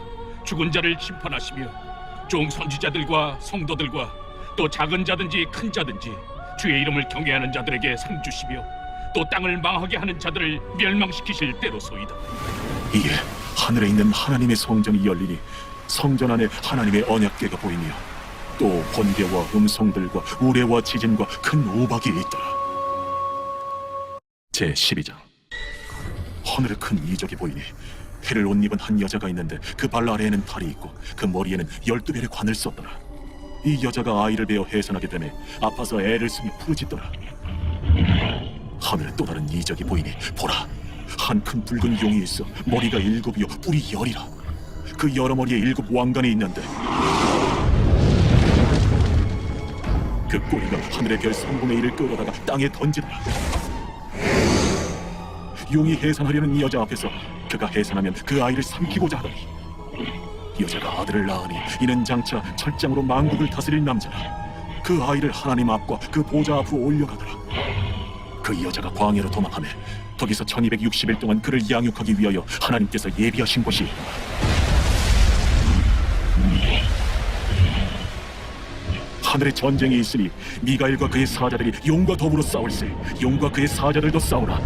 죽은 자를 심판하시며 종 선지자들과 성도들과 또 작은 자든지 큰 자든지 주의 이름을 경외하는 자들에게 상 주시며 또 땅을 망하게 하는 자들을 멸망시키실 때로소이다. 이에 하늘에 있는 하나님의 성전이 열리니 성전 안에 하나님의 언약궤가 보이며 또 번개와 음성들과 우레와 지진과 큰 우박이 있더라. 제12장. 하늘에 큰 이적이 보이니 해를 옷 입은 한 여자가 있는데 그 발 아래에는 달이 있고 그 머리에는 12별의 관을 썼더라. 이 여자가 아이를 베어 해산하게 되매 아파서 애를 쓰며 부르짖더라. 하늘에 또 다른 이적이 보이니 보라, 한 큰 붉은 용이 있어 머리가 7이요 뿔이 10이라. 그 여러 머리에 7 왕관이 있는데 그 꼬리가 하늘의 별 3분의 1을 끌어다가 땅에 던지더라. 용이 해산하려는 이 여자 앞에서 그가 해산하면 그 아이를 삼키고자 하더니 여자가 아들을 낳으니 이는 장차 철장으로 만국을 다스릴 남자라. 그 아이를 하나님 앞과 그 보좌 앞으로 올려가더라. 그 여자가 광야로 도망하며 거기서 1260일 동안 그를 양육하기 위하여 하나님께서 예비하신 곳이 있다. 하늘에 전쟁이 있으니 미가엘과 그의 사자들이 용과 더불어 싸울세. 용과 그의 사자들도 싸우라.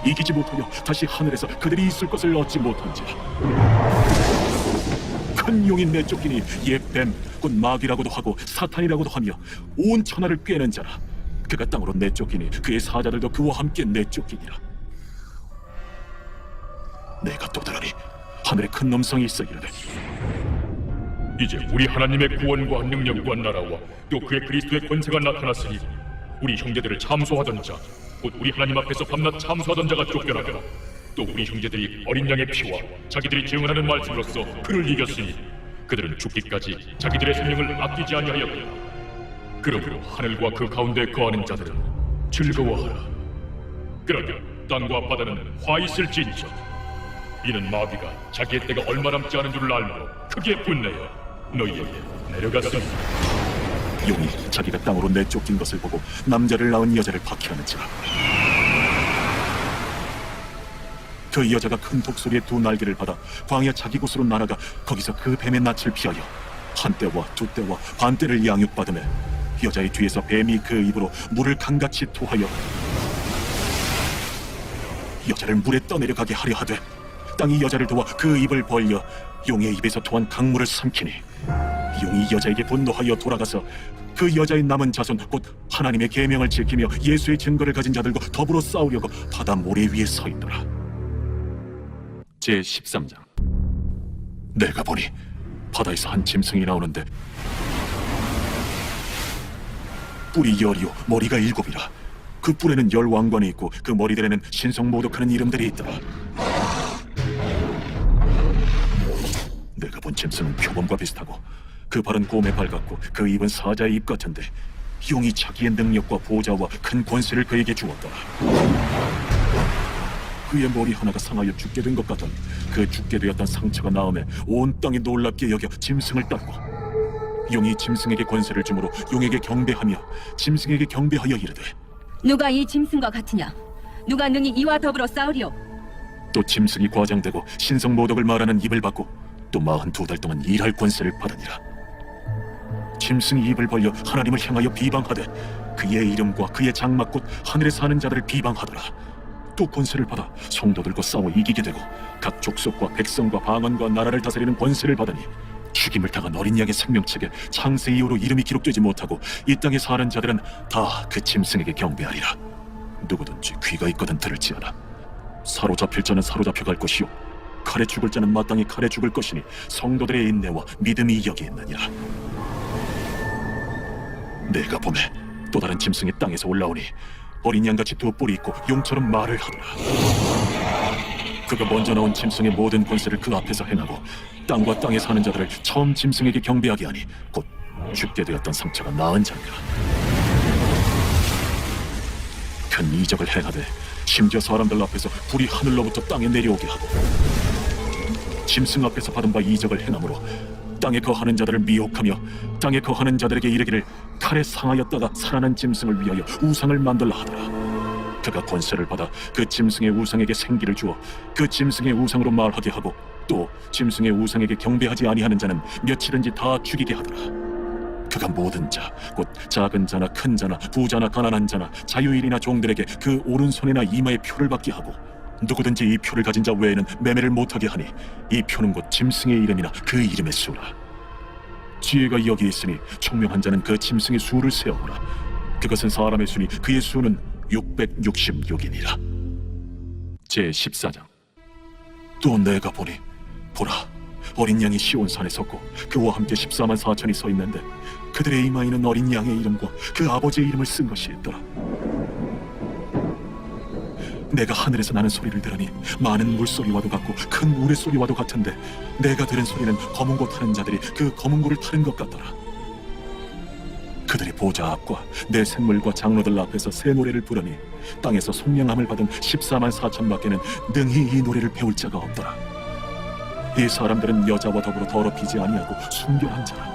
이기지 못하여 다시 하늘에서 그들이 있을 것을 얻지 못한지라. 큰 용이 내쫓기니 옛 뱀, 곧 마귀라고도 하고 사탄이라고도 하며 온 천하를 꿰는 자라. 그가 땅으로 내쫓기니 그의 사자들도 그와 함께 내쫓기니라. 내가 또 들으니 하늘에 큰 음성이 있어 이르되 이제 우리 하나님의 구원과 능력과 나라와 또 그의 그리스도의 권세가 나타났으니 우리 형제들을 참소하던 자, 곧 우리 하나님 앞에서 밤낮 참소하던 자가 쫓겨나고 또 우리 형제들이 어린 양의 피와 자기들이 증언하는 말씀으로써 그를 이겼으니 그들은 죽기까지 자기들의 생명을 아끼지 아니하였다. 그러므로 하늘과 그 가운데 거하는 자들은 즐거워하라. 그러면 땅과 바다는 화 있을진저 이는 마귀가 자기의 때가 얼마 남지 않은 줄을 알므로 크게 분내어 너희에게 내려갔습니다. 용이 자기가 땅으로 내쫓긴 것을 보고 남자를 낳은 여자를 박해하는지라. 그 여자가 큰 독소리의 2 날개를 받아 광야 자기 곳으로 날아가 거기서 그 뱀의 낯을 피하여 한 때와 2 때와 반 때를 양육받으며 여자의 뒤에서 뱀이 그 입으로 물을 강같이 토하여 여자를 물에 떠내려가게 하려 하되 땅이 여자를 도와 그 입을 벌려 용의 입에서 토한 강물을 삼키니 용이 여자에게 분노하여 돌아가서 그 여자의 남은 자손 곧 하나님의 계명을 지키며 예수의 증거를 가진 자들과 더불어 싸우려고 바다 모래 위에 서 있더라. 제13장. 내가 보니 바다에서 한 짐승이 나오는데 뿔이 10이요 머리가 7이라. 그 뿔에는 10 왕관이 있고 그 머리들에는 신성모독하는 이름들이 있더라. 내가 본 짐승은 표범과 비슷하고 그 발은 곰의 발 같고 그 입은 사자의 입 같은데 용이 자기의 능력과 보좌와 큰 권세를 그에게 주었더라. 그의 머리 하나가 상하여 죽게 된 것 같더니 그 죽게 되었던 상처가 나음에 온 땅이 놀랍게 여겨 짐승을 땄고 용이 짐승에게 권세를 주므로 용에게 경배하며 짐승에게 경배하여 이르되 누가 이 짐승과 같으냐? 누가 능히 이와 더불어 싸우리요? 또 짐승이 과장되고 신성모독을 말하는 입을 받고 또 42달 동안 일할 권세를 받으니라. 짐승이 입을 벌려 하나님을 향하여 비방하되 그의 이름과 그의 장막 곧 하늘에 사는 자들을 비방하더라. 또 권세를 받아 성도들과 싸워 이기게 되고 각 족속과 백성과 방언과 나라를 다스리는 권세를 받으니 죽임을 당한 어린 양의 생명책에 창세 이후로 이름이 기록되지 못하고 이 땅에 사는 자들은 다 그 짐승에게 경배하리라. 누구든지 귀가 있거든 들을지어다. 사로잡힐 자는 사로잡혀갈 것이요 칼에 죽을 자는 마땅히 칼에 죽을 것이니 성도들의 인내와 믿음이 여기 있느니라. 내가 보매 또 다른 짐승이 땅에서 올라오니 어린 양같이 2 뿔이 있고 용처럼 말을 하더라. 그가 먼저 나온 짐승의 모든 권세를 그 앞에서 행하고 땅과 땅에 사는 자들을 처음 짐승에게 경배하게 하니 곧 죽게 되었던 상처가 나은 자니라. 큰 이적을 행하되 심지어 사람들 앞에서 불이 하늘로부터 땅에 내려오게 하고 짐승 앞에서 받은 바 이적을 행함으로 땅에 거하는 자들을 미혹하며 땅에 거하는 자들에게 이르기를 칼에 상하였다가 살아난 짐승을 위하여 우상을 만들라 하더라. 그가 권세를 받아 그 짐승의 우상에게 생기를 주어 그 짐승의 우상으로 말하게 하고 또 짐승의 우상에게 경배하지 아니하는 자는 며칠인지 다 죽이게 하더라. 그가 모든 자, 곧 작은 자나 큰 자나 부자나 가난한 자나 자유인이나 종들에게 그 오른손이나 이마에 표를 받게 하고 누구든지 이 표를 가진 자 외에는 매매를 못하게 하니 이 표는 곧 짐승의 이름이나 그 이름의 수라. 지혜가 여기 있으니 총명한 자는 그 짐승의 수를 세어보라. 그것은 사람의 수니 그의 수는 666이니라. 제14장. 또 내가 보니 보라, 어린 양이 시온산에 섰고 그와 함께 14만 4천이 서 있는데 그들의 이마에는 어린 양의 이름과 그 아버지의 이름을 쓴 것이 있더라. 내가 하늘에서 나는 소리를 들으니 많은 물소리와도 같고 큰 우레소리와도 같은데 내가 들은 소리는 검은 고 타는 자들이 그 검은 고를 타는 것 같더라. 그들이 보좌 앞과 내 생물과 장로들 앞에서 새 노래를 부르니 땅에서 속량함을 받은 14만 4천 밖에는 능히 이 노래를 배울 자가 없더라. 이 사람들은 여자와 더불어 더럽히지 아니하고 순결한 자라.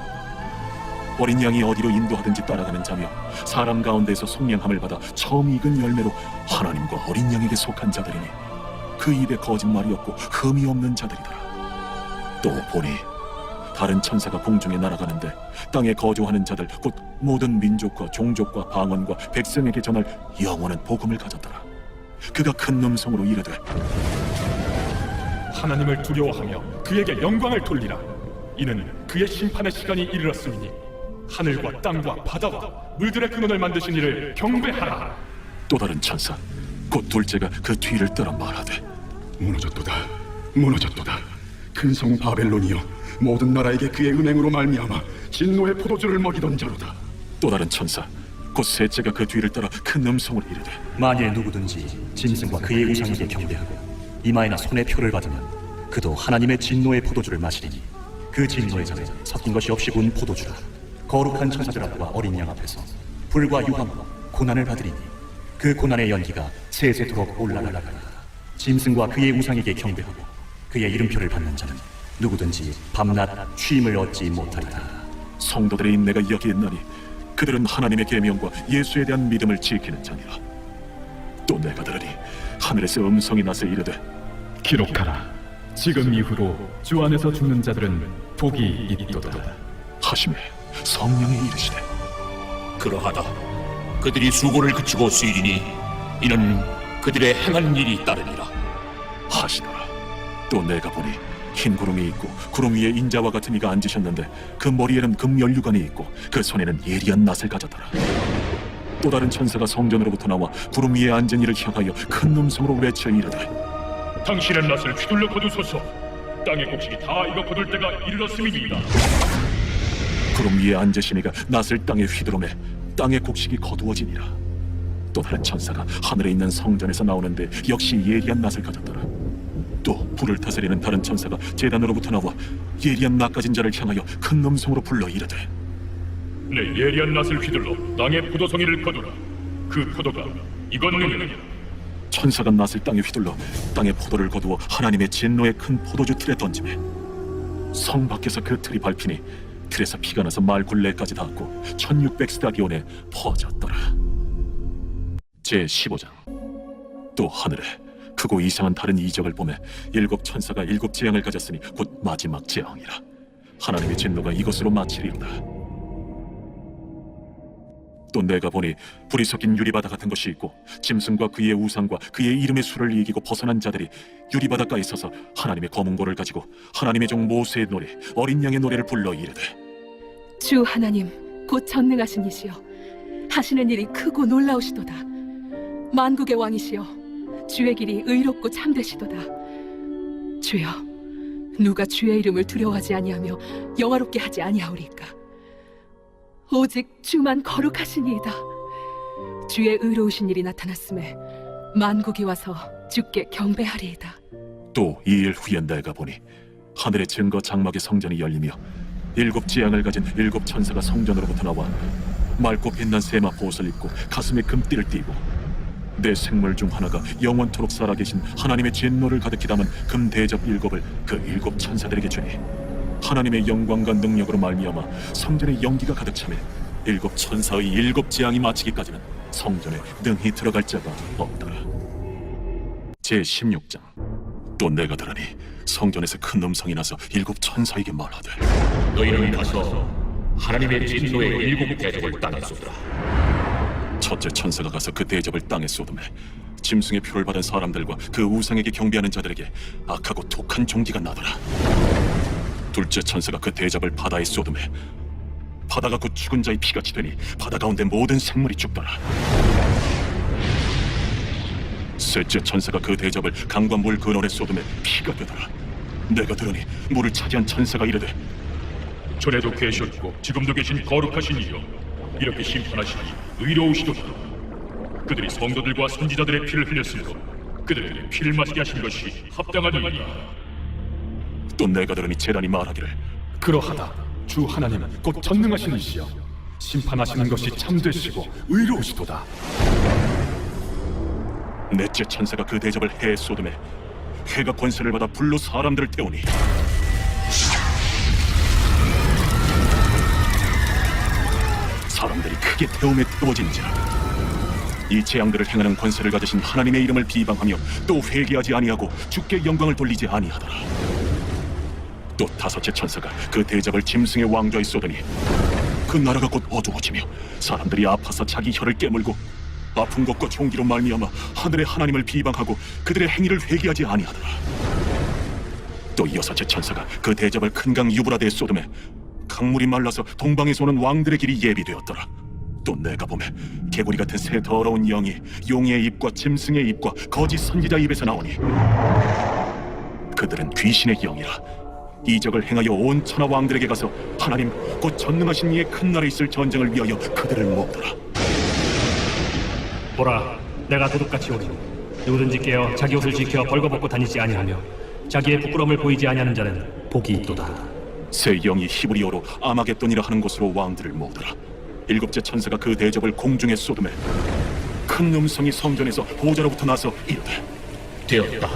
어린 양이 어디로 인도하든지 따라가는 자며 사람 가운데에서 속량함을 받아 처음 익은 열매로 하나님과 어린 양에게 속한 자들이니 그 입에 거짓말이 없고 흠이 없는 자들이더라. 또 보니 다른 천사가 공중에 날아가는데 땅에 거주하는 자들 곧 모든 민족과 종족과 방언과 백성에게 전할 영원한 복음을 가졌더라. 그가 큰 음성으로 이르되 하나님을 두려워하며 그에게 영광을 돌리라. 이는 그의 심판의 시간이 이르렀음이니 하늘과 땅과 바다와 물들의 근원을 만드신 이를 경배하라. 또 다른 천사 곧 둘째가 그 뒤를 따라 말하되 무너졌도다, 무너졌도다. 큰 성 바벨론이여, 모든 나라에게 그의 은행으로 말미암아 진노의 포도주를 먹이던 자로다. 또 다른 천사 곧 셋째가 그 뒤를 따라 큰 음성으로 이르되 만일 누구든지 짐승과 그의 우상에게 경배하고 이마에나 손에 표를 받으면 그도 하나님의 진노의 포도주를 마시리니 그 진노의 잔에 섞인 것이 없이 군 포도주라. 거룩한 천사들 앞과 어린 양 앞에서 불과 유황과 고난을 받으리니 그 고난의 연기가 세세토록 올라가리라. 짐승과 그의 우상에게 경배하고 그의 이름표를 받는 자는 누구든지 밤낮 쉼을 얻지 못하리라. 성도들의 인내가 여기 있나니 그들은 하나님의 계명과 예수에 대한 믿음을 지키는 자니라. 또 내가 들으니 하늘에서 음성이 나서 이르되 기록하라. 지금 이후로 주 안에서 죽는 자들은 복이 있도다 하심에 성령이 이르시되 그러하다. 그들이 수고를 그치고 쉬리니 이는 그들의 행한 일이 따르니라 하시더라. 또 내가 보니 흰 구름이 있고 구름 위에 인자와 같은 이가 앉으셨는데 그 머리에는 금연류관이 있고 그 손에는 예리한 낫을 가졌더라. 또 다른 천사가 성전으로부터 나와 구름 위에 앉은 이를 향하여 큰 음성으로 외쳐 이르되 당신의 낫을 휘둘러 거두소서. 땅의 곡식이 다 익어 거둘 때가 이르렀음이니이다. 구름 위에 앉으신 이가 낫을 땅에 휘두르매 땅의 곡식이 거두어지니라. 또 다른 천사가 하늘에 있는 성전에서 나오는데 역시 예리한 낫을 가졌더라. 또 불을 다스리는 다른 천사가 제단으로부터 나와 예리한 낫 가진 자를 향하여 큰 음성으로 불러 이르되 내 예리한 낫을 휘둘러 땅의 포도송이를 거두라. 그 포도가 익었느니라. 천사가 낫을 땅에 휘둘러 땅의 포도를 거두어 하나님의 진노의 큰 포도주 틀에 던지매 성 밖에서 그 틀이 밟히니 틀에서 피가 나서 말 굴레까지 닿았고 1600스타디온에 퍼졌더라. 제15장. 또 하늘에 크고 이상한 다른 이적을 보매 일곱 천사가 일곱 재앙을 가졌으니 곧 마지막 재앙이라. 하나님의 진노가 이것으로 마치리로다. 또 내가 보니 불이 섞인 유리바다 같은 것이 있고 짐승과 그의 우상과 그의 이름의 수를 이기고 벗어난 자들이 유리바닷가에 서서 하나님의 검은 고를 가지고 하나님의 종 모세의 노래 어린 양의 노래를 불러 이르되 주 하나님 곧 전능하신 이시여, 하시는 일이 크고 놀라우시도다. 만국의 왕이시여, 주의 길이 의롭고 참되시도다. 주여, 누가 주의 이름을 두려워하지 아니하며 영화롭게 하지 아니하오리까? 오직 주만 거룩하시니이다. 주의 의로우신 일이 나타났음에 만국이 와서 주께 경배하리이다. 또 2일 후에 내가 보니 하늘의 증거 장막의 성전이 열리며 일곱 재앙을 가진 일곱 천사가 성전으로부터 나와 맑고 빛난 세마포 옷을 입고 가슴에 금띠를 띠고 내 생물 중 하나가 영원토록 살아계신 하나님의 진노를 가득히 담은 금 대접 일곱을 그 일곱 천사들에게 주니 하나님의 영광과 능력으로 말미암아 성전에 연기가 가득 차매 일곱 천사의 일곱 재앙이 마치기까지는 성전에 능히 들어갈 자가 없더라. 제16장. 또 내가 들으니 성전에서 큰 음성이 나서 일곱 천사에게 말하되 너희는 가서 하나님의 진노의 7 대접을 땅에 쏟으라. 첫째 천사가 가서 그 대접을 땅에 쏟음에 짐승의 표를 받은 사람들과 그 우상에게 경배하는 자들에게 악하고 독한 종기가 나더라. 둘째 천사가 그 대접을 바다에 쏟음에 바다가 곧 죽은 자의 피같이 되니 바다 가운데 모든 생물이 죽더라. 셋째 천사가 그 대접을 강과 물 근원에 쏟음에 피가 되더라. 내가 들으니 물을 차지한 천사가 이르되, 전에도 계셨고 지금도 계신 거룩하신 이여, 이렇게 심판하시니 의로우시도다. 그들이 성도들과 선지자들의 피를 흘렸으므로 그들에게 피를 마시게 하신 것이 합당하니이다. 또 내가 들으니 제단이 말하기를, 그러하다. 주 하나님은 곧 전능하신 이시여, 심판하시는 것이 참되시고 의로우시도다. 넷째 천사가 그 대접을 해에 쏟음에 해가 권세를 받아 불로 사람들을 태우니 사람들이 크게 태움에 태워진지라. 이 재앙들을 행하는 권세를 가지신 하나님의 이름을 비방하며 또 회개하지 아니하고 주께 영광을 돌리지 아니하더라. 또 다섯째 천사가 그 대접을 짐승의 왕좌에 쏟으니 그 나라가 곧 어두워지며 사람들이 아파서 자기 혀를 깨물고 아픈 것과 종기로 말미암아 하늘의 하나님을 비방하고 그들의 행위를 회개하지 아니하더라. 또 여섯째 천사가 그 대접을 큰 강 유브라데에 쏟음에 강물이 말라서 동방에서 오는 왕들의 길이 예비되었더라. 또 내가 보매 개구리 같은 새 더러운 영이 용의 입과 짐승의 입과 거짓 선지자 입에서 나오니 그들은 귀신의 영이라. 이적을 행하여 온 천하 왕들에게 가서 하나님 곧 전능하신 이의 큰 날에 있을 전쟁을 위하여 그들을 모으더라. 보라, 내가 도둑같이 오리니 누구든지 깨어 자기 옷을 지켜 벌거벗고 다니지 아니하며 자기의 부끄러움을 보이지 아니하는 자는 복이 있도다. 새 영이 히브리어로 아마겟돈이라 하는 곳으로 왕들을 모으더라. 일곱째 천사가 그 대접을 공중에 쏟음에 큰 음성이 성전에서 보좌로부터 나서 이르되, 되었다.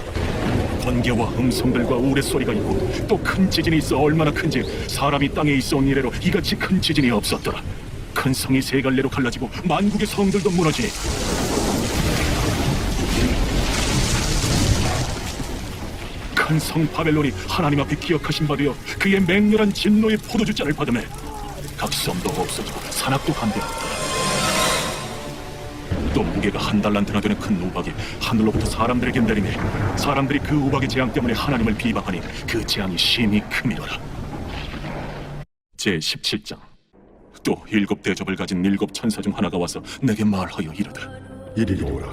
번개와 음성들과 우레소리가 있고 또 큰 지진이 있어 얼마나 큰지 사람이 땅에 있어온 이래로 이같이 큰 지진이 없었더라. 큰 성이 세 갈래로 갈라지고 만국의 성들도 무너지니 큰 성 바벨론이 하나님 앞에 기억하신 바 되어 그의 맹렬한 진노의 포도주잔을 받으매 각 섬도 없어지고 산악도 함대하였더라. 또 무게가 한 달란트나 되는 큰 우박이 하늘로부터 사람들에게 내리매 사람들이 그 우박의 재앙 때문에 하나님을 비방하니 그 재앙이 심히 크미더라. 제17장. 또 7 대접을 가진 7 천사 중 하나가 와서 내게 말하여 이르되, 이리로 오라.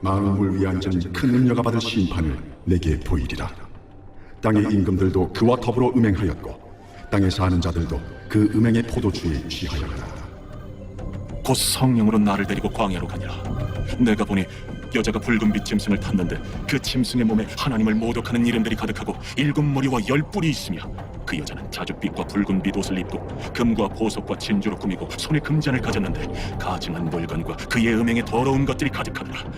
많은 물 위에 앉은 큰 음녀가 받을 심판을 내게 보이리라. 땅의 임금들도 그와 더불어 음행하였고 땅에 사는 자들도 그 음행의 포도주에 취하였다. 곧 성령으로 나를 데리고 광야로 가니라. 내가 보니 여자가 붉은 빛 짐승을 탔는데 그 짐승의 몸에 하나님을 모독하는 이름들이 가득하고 7 머리와 10 뿔이 있으며 그 여자는 자줏빛과 붉은 빛 옷을 입고 금과 보석과 진주로 꾸미고 손에 금잔을 가졌는데 가증한 물건과 그의 음행에 더러운 것들이 가득하더라.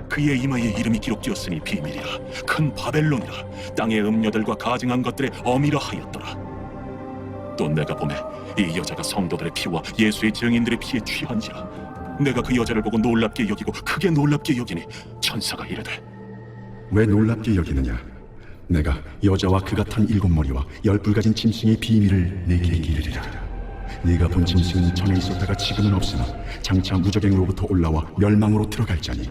그의 이마에 이름이 기록되었으니 비밀이라. 큰 바벨론이라. 땅의 음녀들과 가증한 것들의 어미라 하였더라. 또 내가 보매 이 여자가 성도들의 피와 예수의 증인들의 피에 취한지라. 내가 그 여자를 보고 놀랍게 여기고 크게 놀랍게 여기니 천사가 이르되, 왜 놀랍게 여기느냐? 내가 여자와 그가 탄 7 머리와 10 뿔 가진 짐승의 비밀을 내게 이르리라. 네가 본 짐승은 전에 있었다가 지금은 없으나 장차 무적행으로부터 올라와 멸망으로 들어갈 자니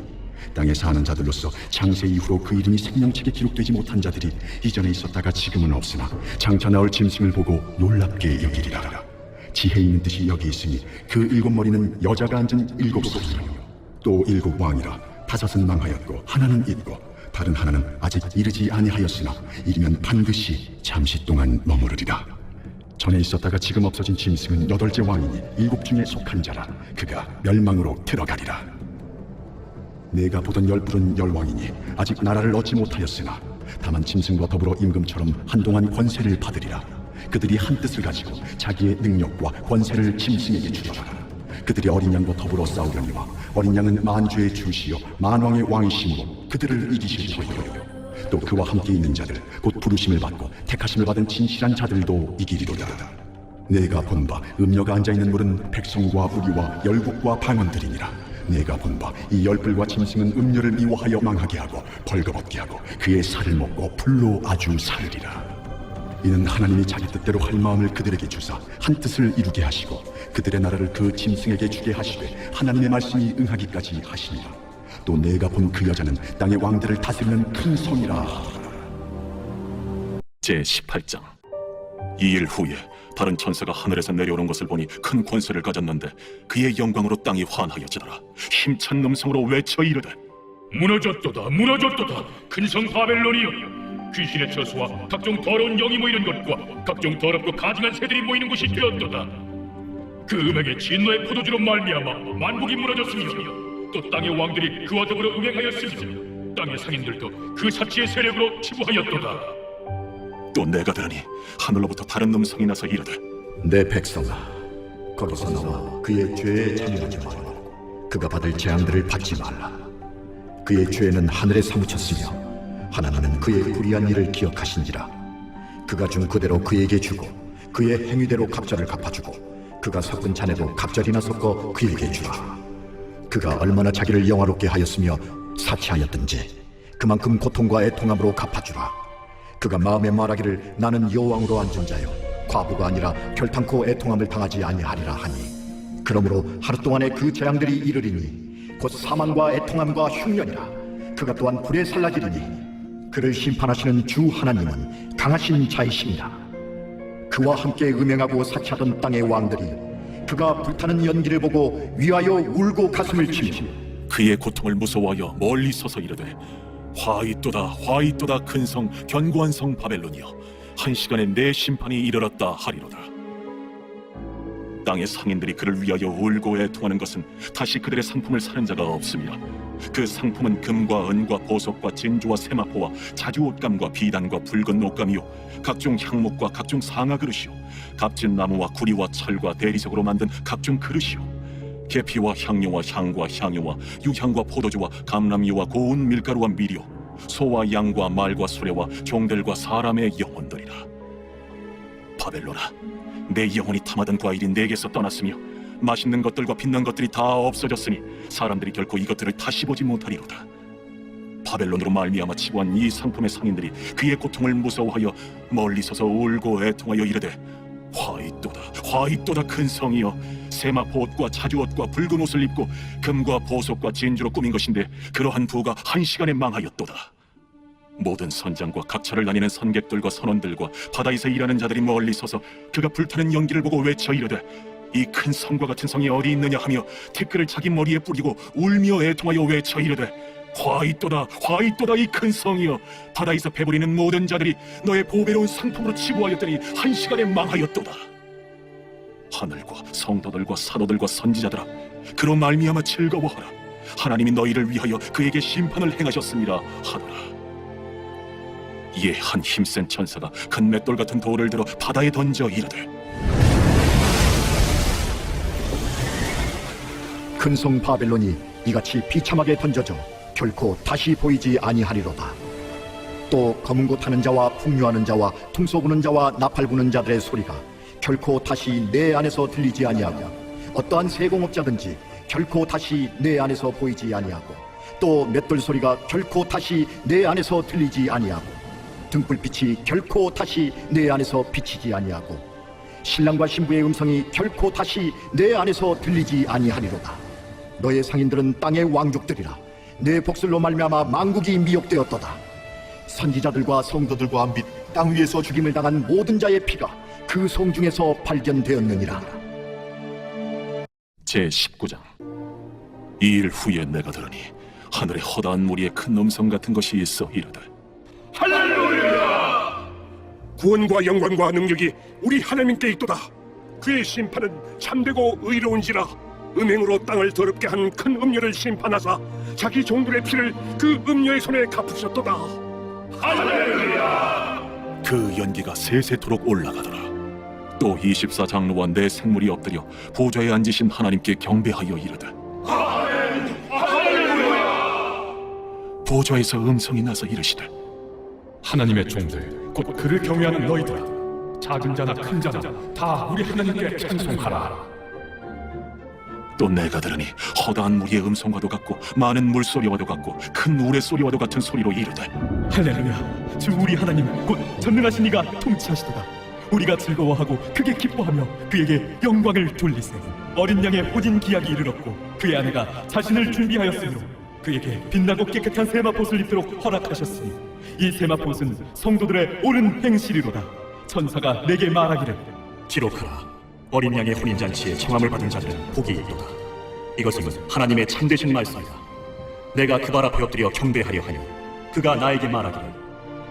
땅에 사는 자들로서 창세 이후로 그 이름이 생명책에 기록되지 못한 자들이 이전에 있었다가 지금은 없으나 장차 나올 짐승을 보고 놀랍게 여기리라. 지혜 있는 뜻이 여기 있으니 그 7 머리는 여자가 앉은 7 소리요 또 7 왕이라. 5은 망하였고 하나는 있고 다른 하나는 아직 이르지 아니하였으나 이르면 반드시 잠시 동안 머무르리라. 전에 있었다가 지금 없어진 짐승은 8째 왕이니 7 중에 속한 자라. 그가 멸망으로 들어가리라. 내가 보던 10 뿔은 10 왕이니 아직 나라를 얻지 못하였으나 다만 짐승과 더불어 임금처럼 한동안 권세를 받으리라. 그들이 한 뜻을 가지고 자기의 능력과 권세를 짐승에게 주리라. 그들이 어린 양과 더불어 싸우려니와 어린 양은 만주의 주시요 만왕의 왕이심으로 그들을 이기실 터이요. 또 그와 함께 있는 자들 곧 부르심을 받고 택하심을 받은 진실한 자들도 이기리로다. 내가 본 바 음녀가 앉아있는 물은 백성과 우리와 열국과 방언들이니라. 내가 본 바 이 10 뿔과 짐승은 음녀를 미워하여 망하게 하고 벌거벗게 하고 그의 살을 먹고 불로 아주 사르리라. 이는 하나님이 자기 뜻대로 할 마음을 그들에게 주사 한 뜻을 이루게 하시고 그들의 나라를 그 짐승에게 주게 하시되 하나님의 말씀이 응하기까지 하시니라. 또 내가 본 그 여자는 땅의 왕들을 다스리는 큰 성이라. 제18장. 2일 후에 다른 천사가 하늘에서 내려오는 것을 보니 큰 권세를 가졌는데 그의 영광으로 땅이 환하여지더라. 힘찬 음성으로 외쳐 이르되 무너졌도다 무너졌도다 큰 성 바벨론이여 귀신의 처소와 각종 더러운 영이 모이는 곳과 각종 더럽고 가증한 새들이 모이는 곳이 되었도다. 그 음행의 진노의 포도주로 말미암아 만국이 무너졌으며 또 땅의 왕들이 그와 더불어 음행하였으며 땅의 상인들도 그 사치의 세력으로 치부하였도다. 또 내가 들으니 하늘로부터 다른 음성이 나서 이르되 내 백성아, 거기서 나와 그의 죄에 참여하지 말고 그가 받을 재앙들을 받지 말라. 그의 죄는 하늘에 사무쳤으며 하나님은 그의 불의한 일을 기억하신지라. 그가 준 그대로 그에게 주고 그의 행위대로 갑절을 갚아주고 그가 섞은 잔에도 갑절이나 섞어 그에게 주라. 그가 얼마나 자기를 영화롭게 하였으며 사치하였든지 그만큼 고통과 애통함으로 갚아주라. 그가 마음에 말하기를 나는 여왕으로 앉은 자요 과부가 아니라 결탄코 애통함을 당하지 아니하리라 하니 그러므로 하루 동안에 그 재앙들이 이르리니 곧 사망과 애통함과 흉년이라. 그가 또한 불에 살라지리니 그를 심판하시는 주 하나님은 강하신 자이시니라. 그와 함께 음행하고 사치하던 땅의 왕들이 그가 불타는 연기를 보고 위하여 울고 가슴을 치며 그의 고통을 무서워하여 멀리 서서 이르되 화이또다 화이또다 큰 성 견고한 성 바벨론이여 한 시간에 내 심판이 이르렀다 하리로다. 땅의 상인들이 그를 위하여 울고 애통하는 것은 다시 그들의 상품을 사는 자가 없으며 그 상품은 금과 은과 보석과 진주와 세마포와 자주 옷감과 비단과 붉은 옷감이요 각종 향목과 각종 상아 그릇이요 값진 나무와 구리와 철과 대리석으로 만든 각종 그릇이요 계피와 향료와 향과 향유와 유향과 포도주와 감람유와 고운 밀가루와 미료 소와 양과 말과 수레와 종들과 사람의 영혼들이라. 바벨론아, 내 영혼이 탐하던 과일이 내게서 떠났으며 맛있는 것들과 빛난 것들이 다 없어졌으니 사람들이 결코 이것들을 다시 보지 못하리로다. 바벨론으로 말미암아 치부한 이 상품의 상인들이 그의 고통을 무서워하여 멀리 서서 울고 애통하여 이르되 화이또다 화이또다 큰 성이여 세마포 옷과 자주 옷과 붉은 옷을 입고 금과 보석과 진주로 꾸민 것인데 그러한 부가 한 시간에 망하였도다. 모든 선장과 각처를 다니는 선객들과 선원들과 바다에서 일하는 자들이 멀리 서서 그가 불타는 연기를 보고 외쳐 이르되 이 큰 성과 같은 성이 어디 있느냐 하며 티끌을 자기 머리에 뿌리고 울며 애통하여 외쳐 이르되 화이또다 화이또다 이 큰 성이여 바다에서 배부리는 모든 자들이 너의 보배로운 상품으로 치부하였더니 한 시간에 망하였도다. 하늘과 성도들과 사도들과 선지자들아 그로 말미암아 즐거워하라. 하나님이 너희를 위하여 그에게 심판을 행하셨습니다 하노라. 이에 한 힘센 천사가 큰 맷돌 같은 돌을 들어 바다에 던져 이르되 큰 성 바벨론이 이같이 비참하게 던져져 결코 다시 보이지 아니하리로다. 또 검은 고 타는 자와 풍류하는 자와 퉁소 부는 자와 나팔 부는 자들의 소리가 결코 다시 내 안에서 들리지 아니하고 어떠한 세공업자든지 결코 다시 내 안에서 보이지 아니하고 또 맷돌 소리가 결코 다시 내 안에서 들리지 아니하고 등불빛이 결코 다시 내 안에서 비치지 아니하고 신랑과 신부의 음성이 결코 다시 내 안에서 들리지 아니하리로다. 너의 상인들은 땅의 왕족들이라. 내 복술로 말미암아 만국이 미혹되었도다. 선지자들과 성도들과 및 땅 위에서 죽임을 당한 모든 자의 피가 그 성 중에서 발견되었느니라. 제19장. 2일 후에 내가 들으니 하늘에 허다한 무리의 큰 음성 같은 것이 있어 이르되 할렐루야! 구원과 영광과 능력이 우리 하나님께 있도다. 그의 심판은 참되고 의로운지라. 음행으로 땅을 더럽게 한 큰 음녀를 심판하사 자기 종들의 피를 그 음녀의 손에 갚으셨도다. 할렐루야! 그 연기가 세세토록 올라가더라. 또 24장로와 내 생물이 엎드려 보좌에 앉으신 하나님께 경배하여 이르되 할렐루야! 보좌에서 음성이 나서 이르시되 하나님의 종들 곧 그를 경외하는 너희들아 작은 자나 큰 자나 다 우리 하나님께 찬송하라. 또 내가 들으니 허다한 무리의 음성과도 같고 많은 물소리와도 같고 큰 우레 소리와도 같은 소리로 이르되 할렐루야. 주 우리 하나님 곧 전능하신 이가 통치하시도다. 우리가 즐거워하고 크게 기뻐하며 그에게 영광을 돌리세. 어린 양의 호진 기약이 이르렀고 그의 아내가 자신을 준비하였으므로 그에게 빛나고 깨끗한 세마포옷을 입도록 허락하셨으니 이 세마포옷은 성도들의 옳은 행실이로다. 천사가 내게 말하기를 기록하라. 어린 양의 혼인잔치에 청함을 받은 자들은 복이 있도다. 이것은 하나님의 참되신 말씀이다. 내가 그 발 앞에 엎드려 경배하려 하니 그가 나에게 말하기를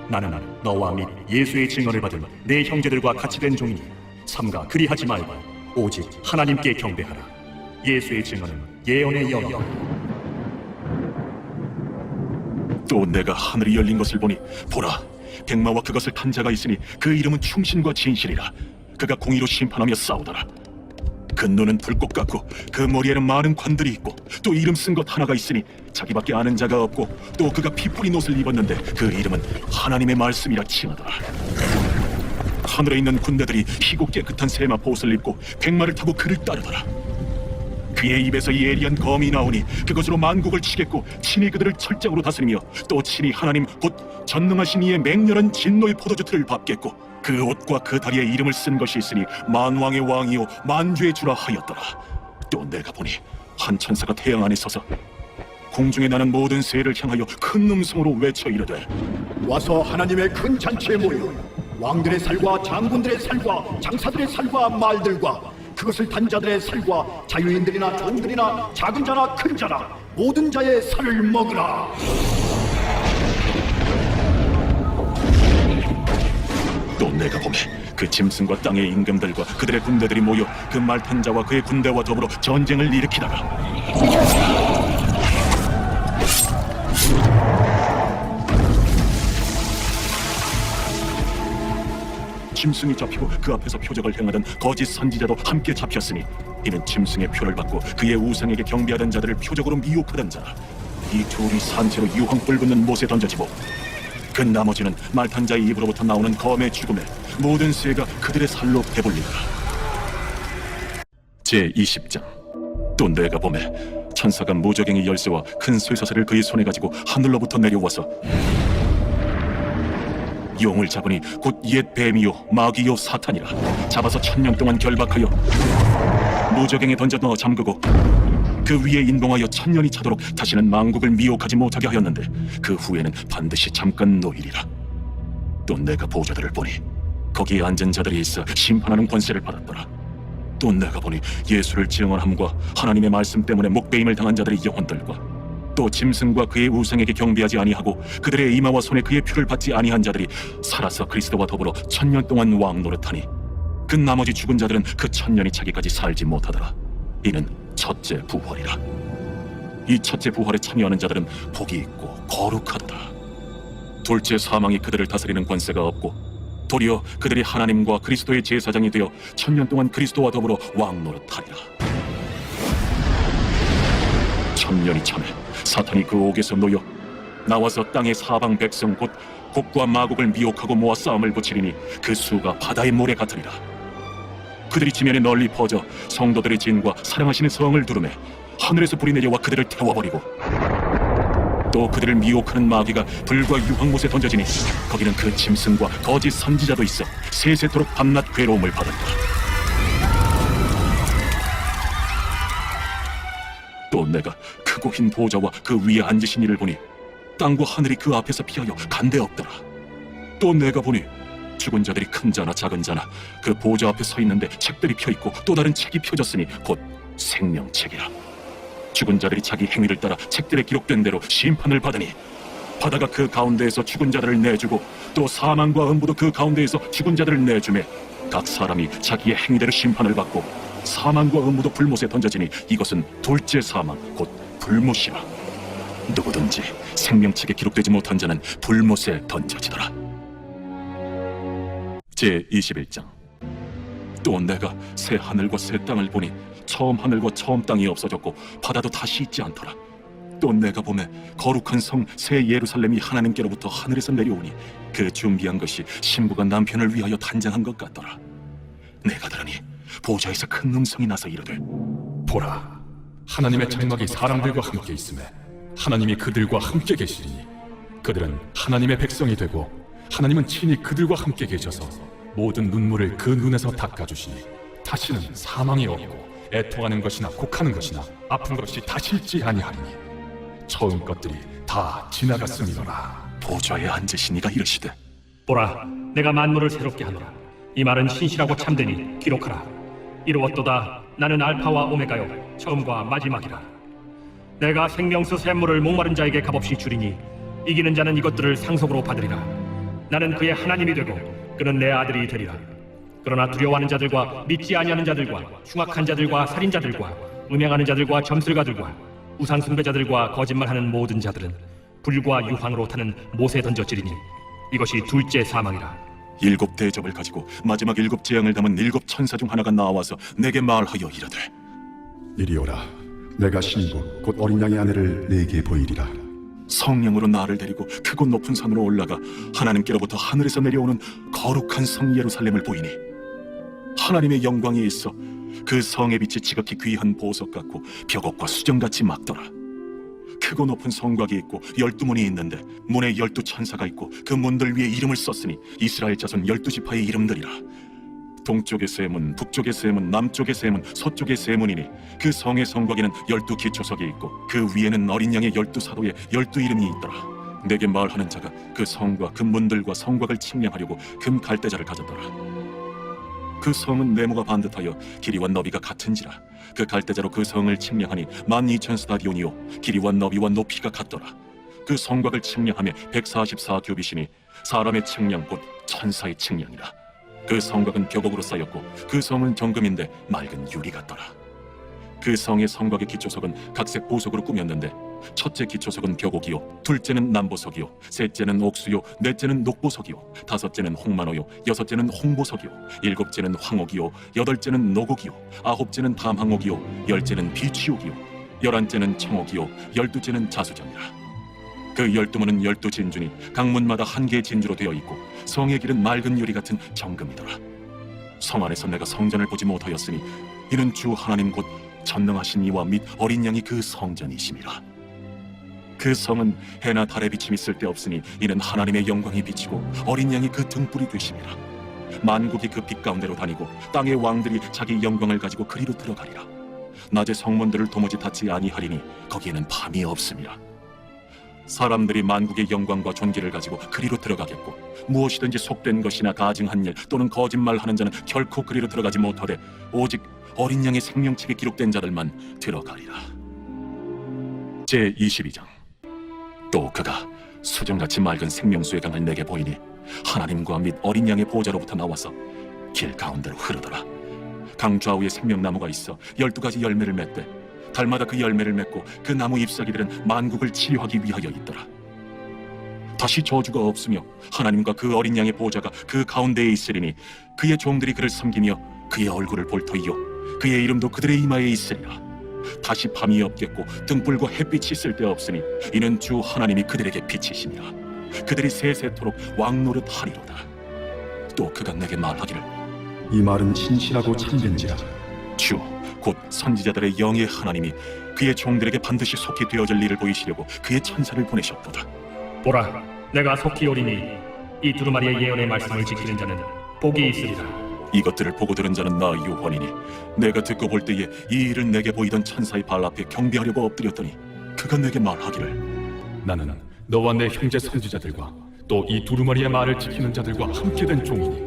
나는 너와 및 예수의 증언을 받은 내 형제들과 같이 된 종이니 삼가 그리하지 말고 오직 하나님께 경배하라. 예수의 증언은 예언의 영이다. 또 내가 하늘이 열린 것을 보니 보라 백마와 그것을 탄 자가 있으니 그 이름은 충신과 진실이라. 그가 공의로 심판하며 싸우더라. 그 눈은 불꽃 같고 그 머리에는 많은 관들이 있고 또 이름 쓴 것 하나가 있으니 자기밖에 아는 자가 없고 또 그가 피 뿌린 옷을 입었는데 그 이름은 하나님의 말씀이라 칭하더라. 하늘에 있는 군대들이 희고 깨끗한 세마포 옷을 입고 백마를 타고 그를 따르더라. 그의 입에서 예리한 검이 나오니 그것으로 만국을 치겠고 친히 그들을 철장으로 다스리며 또 친히 하나님 곧 전능하신 이의 맹렬한 진노의 포도주 틀을 밟겠고 그 옷과 그 다리에 이름을 쓴 것이 있으니 만왕의 왕이요 만주의 주라 하였더라. 또 내가 보니 한 천사가 태양 안에 서서 공중에 나는 모든 새를 향하여 큰 음성으로 외쳐 이르되 와서 하나님의 큰 잔치에 모여 왕들의 살과 장군들의 살과 장사들의 살과 말들과 그것을 단 자들의 살과 자유인들이나 종들이나 작은 자나 큰 자나 모든 자의 살을 먹으라. 또 내가 보매 그 짐승과 땅의 임금들과 그들의 군대들이 모여 그 말탄 자와 그의 군대와 더불어 전쟁을 일으키다가 짐승이 잡히고 그 앞에서 표적을 행하던 거짓 선지자도 함께 잡혔으니 이는 짐승의 표를 받고 그의 우상에게 경배하던 자들을 표적으로 미혹하던 자라. 이 둘이 산채로 유황불 붙는 못에 던져지고 그 나머지는 말탄 자의 입으로부터 나오는 검의 죽음에 모든 새가 그들의 살로 배불리더라. 제20장. 또 내가 보매 천사가 무저갱이 열쇠와 큰 쇠사슬을 그의 손에 가지고 하늘로부터 내려와서 용을 잡으니 곧 옛 뱀이요 마귀요 사탄이라. 잡아서 1000년 동안 결박하여 무저갱에 던져 넣어 잠그고 그 위에 인봉하여 1000년이 차도록 다시는 만국을 미혹하지 못하게 하였는데 그 후에는 반드시 잠깐 놓이리라. 또 내가 보좌들을 보니 거기에 앉은 자들이 있어 심판하는 권세를 받았더라. 또 내가 보니 예수를 증언함과 하나님의 말씀 때문에 목배임을 당한 자들의 영혼들과 또 짐승과 그의 우상에게 경배하지 아니하고 그들의 이마와 손에 그의 표를 받지 아니한 자들이 살아서 그리스도와 더불어 1000년 동안 왕 노릇하니 그 나머지 죽은 자들은 그 1000년이 차기까지 살지 못하더라. 이는 첫째 부활이라. 이 첫째 부활에 참여하는 자들은 복이 있고 거룩하도다. 둘째 사망이 그들을 다스리는 권세가 없고 도리어 그들이 하나님과 그리스도의 제사장이 되어 1000년 동안 그리스도와 더불어 왕 노릇하리라. 1000년이 참에 사탄이 그 옥에서 놓여 나와서 땅의 사방 백성 곧 곡과 마곡을 미혹하고 모아 싸움을 붙이리니 그 수가 바다의 모래 같으리라. 그들이 지면에 널리 퍼져 성도들의 진과 사랑하시는 성을 두르매 하늘에서 불이 내려와 그들을 태워버리고 또 그들을 미혹하는 마귀가 불과 유황못에 던져지니 거기는 그 짐승과 거짓 선지자도 있어 세세토록 밤낮 괴로움을 받았다. 또 내가 크고 흰 보좌와 그 위에 앉으신 이를 보니 땅과 하늘이 그 앞에서 피하여 간데 없더라. 또 내가 보니 죽은 자들이 큰 자나 작은 자나 그 보좌 앞에 서 있는데 책들이 펴있고 또 다른 책이 펴졌으니 곧 생명책이라. 죽은 자들이 자기 행위를 따라 책들에 기록된 대로 심판을 받으니 바다가 그 가운데에서 죽은 자들을 내주고 또 사망과 음부도 그 가운데에서 죽은 자들을 내주매 각 사람이 자기의 행위대로 심판을 받고 사망과 음부도 불못에 던져지니 이것은 둘째 사망 곧 불못이라. 누구든지 생명책에 기록되지 못한 자는 불못에 던져지더라. 제21장. 또 내가 새 하늘과 새 땅을 보니 처음 하늘과 처음 땅이 없어졌고 바다도 다시 있지 않더라. 또 내가 보매 거룩한 성 새 예루살렘이 하나님께로부터 하늘에서 내려오니 그 준비한 것이 신부가 남편을 위하여 단장한 것 같더라. 내가 들으니 보좌에서 큰 음성이 나서 이르되 보라, 하나님의 장막이 사람들과 함께 있음에 하나님이 그들과 함께 계시리니 그들은 하나님의 백성이 되고 하나님은 친히 그들과 함께 계셔서 모든 눈물을 그 눈에서 닦아주시니 다시는 사망이 없고 애통하는 것이나 곡하는 것이나 아픈 것이 다시 있지 아니하리니 처음 것들이 다 지나갔음이로라. 보좌에 앉으신 이가 이르시되 보라, 내가 만물을 새롭게 하노라. 이 말은 신실하고 참되니 기록하라. 이루었도다. 나는 알파와 오메가요, 처음과 마지막이라. 내가 생명수 샘물을 목마른 자에게 값없이 주리니 이기는 자는 이것들을 상속으로 받으리라. 나는 그의 하나님이 되고 그는 내 아들이 되리라. 그러나 두려워하는 자들과 믿지 아니하는 자들과 흉악한 자들과 살인자들과 음행하는 자들과 점술가들과 우상 숭배자들과 거짓말하는 모든 자들은 불과 유황으로 타는 못에 던져지리니 이것이 둘째 사망이라. 7 대접을 가지고 마지막 7 재앙을 담은 7 천사 중 하나가 나와서 내게 말하여 이르되 이리 오라. 내가 신부 곧 어린 양의 아내를 네게 보이리라. 성령으로 나를 데리고 크고 높은 산으로 올라가 하나님께로부터 하늘에서 내려오는 거룩한 성 예루살렘을 보이니 하나님의 영광이 있어 그 성의 빛이 지극히 귀한 보석 같고 벽옥과 수정같이 막더라. 크고 높은 성곽이 있고 12문이 있는데 문에 12 천사가 있고 그 문들 위에 이름을 썼으니 이스라엘 자손 12지파의 이름들이라. 동쪽의 세 문, 북쪽의 세 문, 남쪽의 세 문, 서쪽의 세 문이니 그 성의 성곽에는 12 기초석이 있고 그 위에는 어린 양의 12 사도의 12 이름이 있더라. 내게 말하는 자가 그 성과 그 문들과 성곽을 측량하려고 금 갈대자를 가졌더라. 그 성은 네모가 반듯하여 길이와 너비가 같은지라. 그 갈대자로 그 성을 측량하니 12,000 스타디온이요 길이와 너비와 높이가 같더라. 그 성곽을 측량하며 144 규빗이니 사람의 측량 곧 천사의 측량이라. 그 성곽은 벽옥으로 쌓였고 그 성은 정금인데 맑은 유리 같더라. 그 성의 성곽의 기초석은 각색 보석으로 꾸몄는데 첫째 기초석은 벽옥이요 둘째는 남보석이요 셋째는 옥수요 넷째는 녹보석이요 다섯째는 홍만호요 여섯째는 홍보석이요 일곱째는 황옥이요 여덟째는 노곡이요 아홉째는 담항옥이요 열째는 비취옥이요 열한째는 청옥이요 12째는 자수정이라. 그 12문은 12 진주니 각 문마다 한 개의 진주로 되어 있고 성의 길은 맑은 유리 같은 정금이더라. 성 안에서 내가 성전을 보지 못하였으니 이는 주 하나님 곧 전능하신 이와 및 어린 양이 그 성전이심이라. 그 성은 해나 달의 비침이 쓸데없으니 이는 하나님의 영광이 비치고 어린 양이 그 등불이 되심이라. 만국이 그 빛 가운데로 다니고 땅의 왕들이 자기 영광을 가지고 그리로 들어가리라. 낮에 성문들을 도무지 닫지 아니하리니 거기에는 밤이 없음이라. 사람들이 만국의 영광과 존귀를 가지고 그리로 들어가겠고 무엇이든지 속된 것이나 가증한 일 또는 거짓말하는 자는 결코 그리로 들어가지 못하되 오직 어린 양의 생명책에 기록된 자들만 들어가리라. 제22장. 또 그가 수정같이 맑은 생명수의 강을 내게 보이니 하나님과 및 어린 양의 보좌로부터 나와서 길 가운데로 흐르더라. 강 좌우에 생명나무가 있어 12가지 열매를 맺되 달마다 그 열매를 맺고 그 나무 잎사귀들은 만국을 치유하기 위하여 있더라. 다시 저주가 없으며 하나님과 그 어린 양의 보좌가 그 가운데에 있으리니 그의 종들이 그를 섬기며 그의 얼굴을 볼 터이요 그의 이름도 그들의 이마에 있으리라. 다시 밤이 없겠고 등불과 햇빛이 쓸데없으니 이는 주 하나님이 그들에게 빛이시니라. 그들이 세세토록 왕노릇 하리로다. 또 그가 내게 말하기를 이 말은 신실하고 참된지라. 주 곧 선지자들의 영의 하나님이 그의 종들에게 반드시 속히 되어질 일을 보이시려고 그의 천사를 보내셨도다. 보라, 내가 속히 오리니 이 두루마리의 예언의 말씀을 지키는 자는 복이 있으리라. 이것들을 보고 들은 자는 나 요한이니 내가 듣고 볼 때에 이 일을 내게 보이던 천사의 발 앞에 경배하려고 엎드렸더니 그가 내게 말하기를 나는 너와 내 형제 선지자들과 또 이 두루마리의 말을 지키는 자들과 함께 된 종이니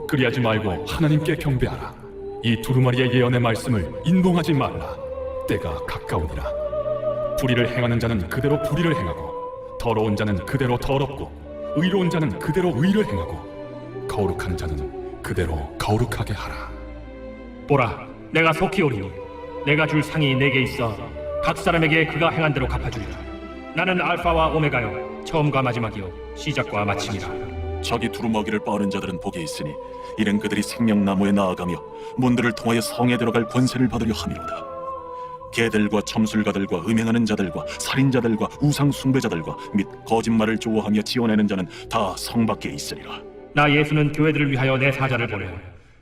그리하지 말고 하나님께 경배하라. 이 두루마리의 예언의 말씀을 인봉하지 말라. 때가 가까우니라. 불의를 행하는 자는 그대로 불의를 행하고 더러운 자는 그대로 더럽고 의로운 자는 그대로 의를 행하고 거룩한 자는 그대로 거룩하게 하라. 보라, 내가 속히 오리니 내가 줄 상이 내게 있어 각 사람에게 그가 행한 대로 갚아주리라. 나는 알파와 오메가요 처음과 마지막이요 시작과 마침이라. 자기 두루마기를 빠는 자들은 복이 있으니 이는 그들이 생명나무에 나아가며 문들을 통하여 성에 들어갈 권세를 받으려 함이로다. 개들과 점술가들과 음행하는 자들과 살인자들과 우상 숭배자들과 및 거짓말을 좋아하며 지어내는 자는 다 성 밖에 있으리라. 나 예수는 교회들을 위하여 내 사자를 보내어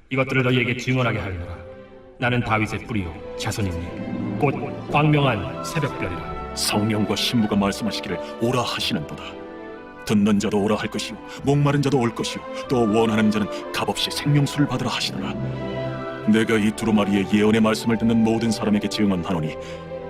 이것들을 너희에게 증언하게 하리라. 나는 다윗의 뿌리요 자손이니 곧 광명한 새벽별이라. 성령과 신부가 말씀하시기를 오라 하시는도다. 듣는 자도 오라 할 것이요 목마른 자도 올 것이요 또 원하는 자는 값없이 생명수를 받으라 하시더라. 내가 이 두루마리의 예언의 말씀을 듣는 모든 사람에게 증언하노니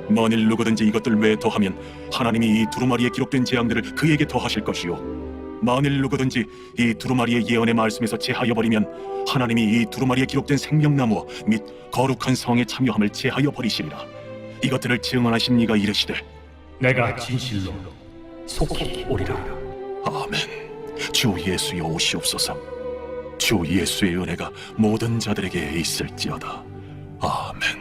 만일 누구든지 이것들 외에 더하면 하나님이 이 두루마리에 기록된 재앙들을 그에게 더하실 것이요 만일 누구든지 이 두루마리의 예언의 말씀에서 제하여 버리면 하나님이 이 두루마리에 기록된 생명나무 및 거룩한 성에 참여함을 제하여 버리시리라. 이것들을 증언하신 이가 이르시되 내가 진실로 속히 오리라. 아멘. 주 예수여 오시옵소서. 주 예수의 은혜가 모든 자들에게 있을지어다. 아멘.